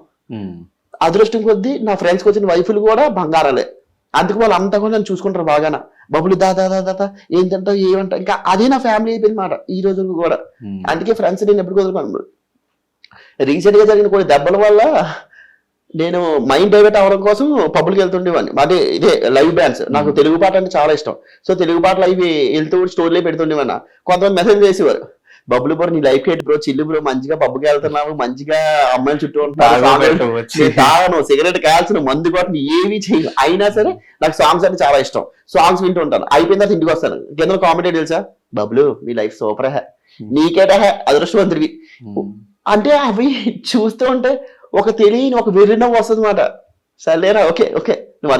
అదృష్టం కొద్దీ నా ఫ్రెండ్స్కి వచ్చిన వైఫులు కూడా బంగారాలే. అందుకు వాళ్ళు అంతా కూడా నన్ను చూసుకుంటారు బాగానే. బబ్బులు దాదా ఏంటంటావు ఏమంటా, ఇంకా అదే నా ఫ్యామిలీ అయిపోయింది మాట ఈ రోజు కూడా. అందుకే ఫ్రెండ్స్ నేను ఎప్పుడు వదులుకోను. రీసెంట్ గా జరిగిన కొన్ని దెబ్బల వల్ల నేను మైండ్ డైవర్ట్ అవ్వడం కోసం పబ్లిక్ వెళ్తుండేవాడిని. అదే ఇదే లైవ్ బ్యాండ్స్, నాకు తెలుగు పాట అంటే చాలా ఇష్టం. సో తెలుగు పాటలు అవి వెళ్తూ స్టోరీలో పెడుతుండేవన్నా. కొంతమంది మెసేజ్ చేసేవారు, బబ్బులు బ్రో నీ లైఫ్ ఏంటి బ్రో, చిల్లు బ్రో, మంచిగా పబ్కి వెళ్తున్నావు, మంచిగా అమ్మాయిలు చుట్టూ ఉంటాను, సిగరెట్ కాల్సిన, మందు కొట్టని ఏవి చేయను. అయినా సరే నాకు సాంగ్స్ అంటే చాలా ఇష్టం. సాంగ్స్ వింటూ ఉంటాను. అయిపోయిన తర్వాత ఇంటికి వస్తాను. కింద కామెంట్ తెలుసా, బబ్బులు నీ లైఫ్ సూపర్ హే, నీకేట హే, అదృష్టవంతుడివి అంటే అవి చూస్తూ ఉంటే ఒక తెలియని ఒక వెర్రినవ్వు వస్తుంది అనమాట. సర్లేరా, ఓకే నువ్వు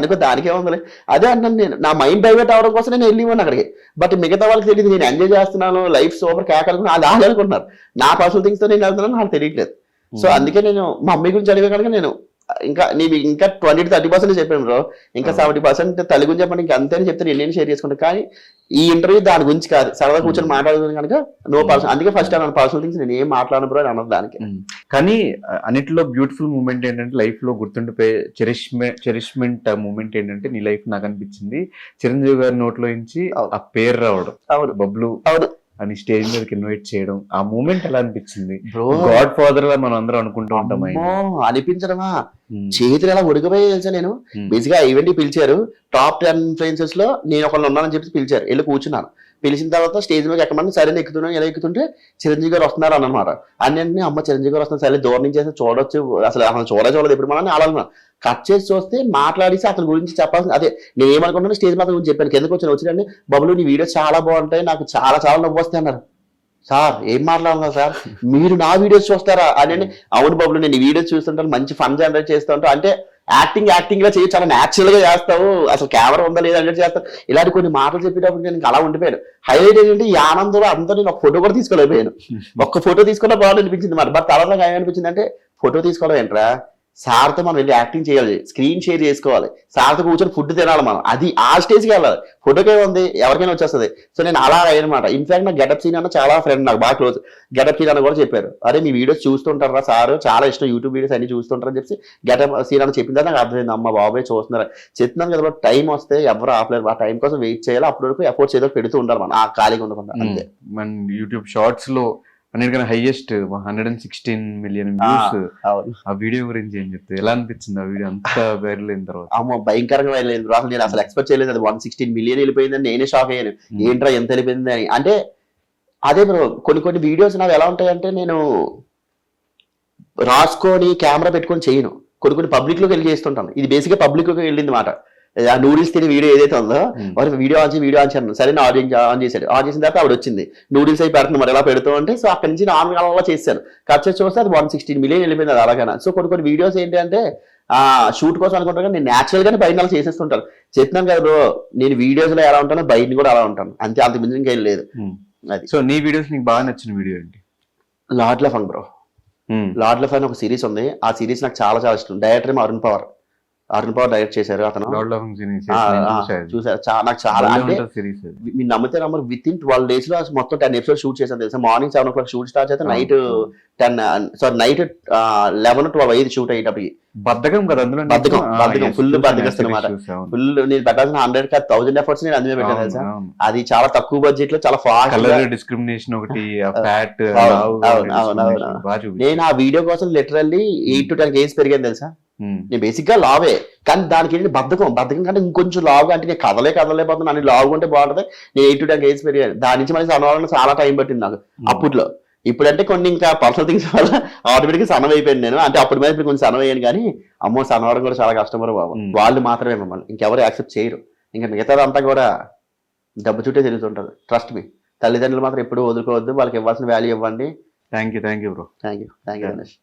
అనుకో దానికే ఉందిలే. అదే అన్నాను నేను. నా మైండ్ డైవర్ట్ అవడం కోసం నేను వెళ్ళివ్వను అక్కడికి. బట్ మిగతా వాళ్ళకి తెలియదు నేను ఎంజాయ్ చేస్తున్నాను, లైఫ్ సూపర్ కేకలుకున్నాను, అది వాళ్ళు అనుకుంటున్నారు. నా పర్సనల్ థింగ్స్ తో నేను వెళ్తున్నాను, నాకు తెలియట్లేదు. సో అందుకే నేను మా మమ్మీ గురించి అడిగే కనుక నేను నీవి ఇంకా 20-30% చెప్పాను బ్రో, ఇంకా 70% తల్లి గురించి చెప్పండి, ఇంకా అంతే చెప్తే నేను షేర్ చేసుకుంటాను. కానీ ఈ ఇంటర్వ్యూ దాని గురించి కాదు, సరదా కూర్చొని మాట్లాడుతుంది కనుక నో పర్సన్. అందుకే ఫస్ట్ అన్న పర్సనల్ థింగ్స్ నేను ఏం మాట్లాడను బ్రో అని అన్నది దానికి. కానీ అన్నిటిలో బ్యూటిఫుల్ మూమెంట్ ఏంటంటే, లైఫ్ లో గుర్తుండిపోయే చెరిష్మెంట్ మూమెంట్ ఏంటంటే, నీ లైఫ్ నాకు అనిపించింది చిరంజీవి గారి నోట్లో నుంచి ఆ పేరు రావడం, బబ్లు అని స్టేజ్ మీదకి ఇన్వైట్ చేయడం, ఆ మూమెంట్ ఎలా అనిపించింది? గాడ్ ఫాదర్ లా మనం అందరం అనుకుంటూ ఉంటాం. అనిపించడమా, చేతులు ఎలా ఉడికిపోయి తెలుసా. నేను బేసిక్గా ఈవెంట్ పిలిచారు, టాప్ 10 ఇన్ఫ్లుయెన్సర్స్ లో నేను ఒకళ్ళు ఉన్నానని చెప్పి పిలిచారు. వెళ్ళి కూర్చున్నాను. పిలిచిన తర్వాత స్టేజ్ మీద ఎక్కమని సరే ఎక్కుతున్నాను. ఎలా ఎక్కుతుంటే చిరంజీవి గారు వస్తున్నారు అన్నమాట. అన్నింటినీ అమ్మ చిరంజీవి గారు వస్తున్నారు, సరే దూరం నుంచి అయితే చూడొచ్చు, అసలు చూడలేదు ఎప్పుడు మనం అలా కట్ చేసి చూస్తే మాట్లాడేసి అతని గురించి చెప్పాల్సింది. అదే నేను ఏమనుకుంటున్నా స్టేజ్ మీద గురించి చెప్పాను. కిందకు వచ్చిరండి, బబ్బులు నీ వీడియోస్ చాలా బాగుంటాయి, నాకు చాలా నవ్వు వస్తాయి అన్నారు. సార్ ఏం మాట్లాడుతున్నారు సార్, మీరు నా వీడియోస్ చూస్తారా అని. అవును బబ్బులు నేను ఈ వీడియోస్ చూస్తుంటాను, మంచి ఫన్ జనరేట్ చేస్తూ ఉంటాను. అంటే యాక్టింగ్ గా చేయి, చాలా న్యాచురల్ గా చేస్తావు, అసలు కెమెరా ఉందా లేదా అంటే చేస్తావు. ఇలాంటి కొన్ని మాటలు చెప్పేటప్పుడు నేను అలా ఉండిపోయాను. హైలైట్ ఏంటంటే ఈ ఆనందంలో అందరూ నేను ఒక ఫోటో కూడా తీసుకోలేకపోయాను. ఒక్క ఫోటో తీసుకున్నా బాగా అనిపించింది మాట. బట్ తర్వాత ఏమనిపించింది అంటే, ఫోటో తీసుకోవడం ఏంట్రా, సార్తో మనం వెళ్ళి యాక్టింగ్ చేయాలి, స్క్రీన్ షేర్ చేసుకోవాలి, సార్తో కూర్చొని ఫుడ్ తినాలి మనం, అది ఆ స్టేజ్కి వెళ్ళాలి. ఫోటోకే ఉంది ఎవరికైనా వచ్చేస్తుంది. సో నేను అలా అయ్యనమాట. ఇన్ఫాక్ట్ నాకు గెటప్ సీన్ అన్న చాలా ఫ్రెండ్, నాకు బాగా క్లోజ్. గెటప్ సీన్ అన్న కూడా చెప్పారు, అరే మీ వీడియోస్ చూస్తుంటారా సార్, చాలా ఇష్టం యూట్యూబ్ వీడియోస్ అన్ని చూస్తుంటారని చెప్పి గెటప్ సీన్ అని చెప్పిందా నాకు అర్థమైంది. అమ్మ బాబాయ్ చూస్తున్నారు, చెప్తున్నాను కదా టైం వస్తే ఎవరు ఆపలేరు, ఆ టైం కోసం వెయిట్ చేయాలి. అప్పటి వరకు ఎఫోర్ట్స్ ఏదో పెడుతూ ఉంటారు మనం, ఆ ఖాళీగా ఉండకుండా. అంతే. మన యూట్యూబ్ షార్ట్స్ లో అన్నిటికన్నా హైయెస్ట్ 116 million వ్యూస్ ఆ వీడియో గురించి ఏం చెప్తే ఎలా అనిపించింది? ఆ వీడియో అంత వైరల్ అయిన తర్వాత అమ్మో భయంకరంగా వైరల్ అయింది రాహుల్. నేను అసలు ఎక్స్పెక్ట్ చేయలేదు అది 116 million వెళ్ళిపోయిందని. నేనే షాక్ అయ్యాను, ఏంట్రా ఎంత వెళ్ళిపోయింది అని. అంటే అదే బ్రో, కొన్ని వీడియోస్ నాకు ఎలా ఉంటాయంటే, నేను రాసుకొని కెమెరా పెట్టుకొని చేయను, కొన్ని పబ్లిక్ లోకి వెళ్ళి చేస్తుంటాను. ఇది బేసిక్గా పబ్లిక్ లోకి వెళ్ళింది మాట. ఆ నూడిల్స్ తినే వీడియో ఏదైతే ఉందో Hmm. వాడు వీడియో ఆన్ చేశాను. సరే ఆన్ చేశాడు. ఆన్ చేసిన తర్వాత ఆవిడ వచ్చింది, నూడిల్స్ అయి పెడుతుంది మరి ఎలా పెడుతూ అంటే, సో అక్కడి నుంచి నార్మల్ అలా చేశాను. కట్ చేసి చూస్తే అది 116 మిలియన్ వెళ్ళిపోయింది అది అలాగైనా. సో కొన్ని వీడియోస్ ఏంటి అంటే షూట్ కోసం అనుకుంటాను కానీ నేను న్యాచురల్ గానే బయట అలా చేసేస్తుంటాను. చెప్తున్నాను కదా బ్రో, నేను వీడియోస్ లో ఎలా ఉంటానో బయట కూడా అలా ఉంటాను అంతే, అంత మించి ఇంకేం లేదు. అది సో నీ వీడియోస్ నీకు బాగా నచ్చిన వీడియో ఏంటి? లార్డ్ లఫంగ్ బ్రో. లార్డ్ లఫ్ అని ఒక సిరీస్ ఉంది, ఆ సిరీస్ నాకు చాలా చాలా ఇష్టం. డైరెక్టర్ ఏమో అరుణ్ పవర్ డైరెక్ట్ చేశారు అతను. చూసారు నాకు చాలా అంటే మీరు నమ్మితే నమ్మరు, విత్ ఇన్ 12 days లో మొత్తం 10 episodes షూట్ చేశాను తెలుసా. మార్నింగ్ 7 o'clock షూట్ స్టార్ట్ చేస్తే నైట్ 11-12 అయ్యేది షూట్ అయ్యేటప్పటికి. బద్ధకం కదా అందులో, బద్ధకం ఫుల్ బద్దకస్తుంది అనమాట. ఫుల్ నేను పెట్టాల్సిన 100,000 ఎఫర్ట్స్ నేను అందులో పెట్టాను తెలుసా. అది చాలా తక్కువ బడ్జెట్ లో చాలా ఫాస్ట్. కలర్ డిస్క్రిమినేషన్ ఒకటి, ఫ్యాట్. నేను ఆ వీడియో కోసం లిటరల్లీ 8 to 10 kgs పెరిగాను తెలుసా. నేను బేసిక్ గా లావే, కానీ దానికి ఏంటి బద్ధకం కంటే ఇంకొంచెం లావుగా, అంటే నేను కదలేకపోతున్నా, నన్ను లావుగా ఉంటే బాగుంటుంది. నేను 8 to 10 kgs పెరిగాను. దాని నుంచి మళ్ళీ సన్నవాళ్ళని చాలా టైం పట్టింది నాకు అప్పట్లో. ఇప్పుడంటే కొన్ని ఇంకా పర్సనల్ థింగ్స్ వల్ల ఆటోమేటిక్ సన్నం అయిపోయాను నేను. అంటే అప్పుడు మీద ఇప్పుడు కొంచెం సన్నం అయ్యాను, కానీ అమ్మో సన్నవడం కూడా చాలా కష్టం బాబు. వాళ్ళు మాత్రమే మమ్మల్ని, ఇంకెవరు యాక్సెప్ట్ చేయరు. ఇంకా మిగతాదంతా కూడా డబ్బు చుట్టే తిరుగుతుంటారు. ట్రస్ట్ మీ, తల్లిదండ్రులు మాత్రం ఎప్పుడు వదులుకోవద్దు, వాళ్ళకి ఇవ్వాల్సిన వాల్యూ ఇవ్వండి. Thank you bro. Thank you Ganesh.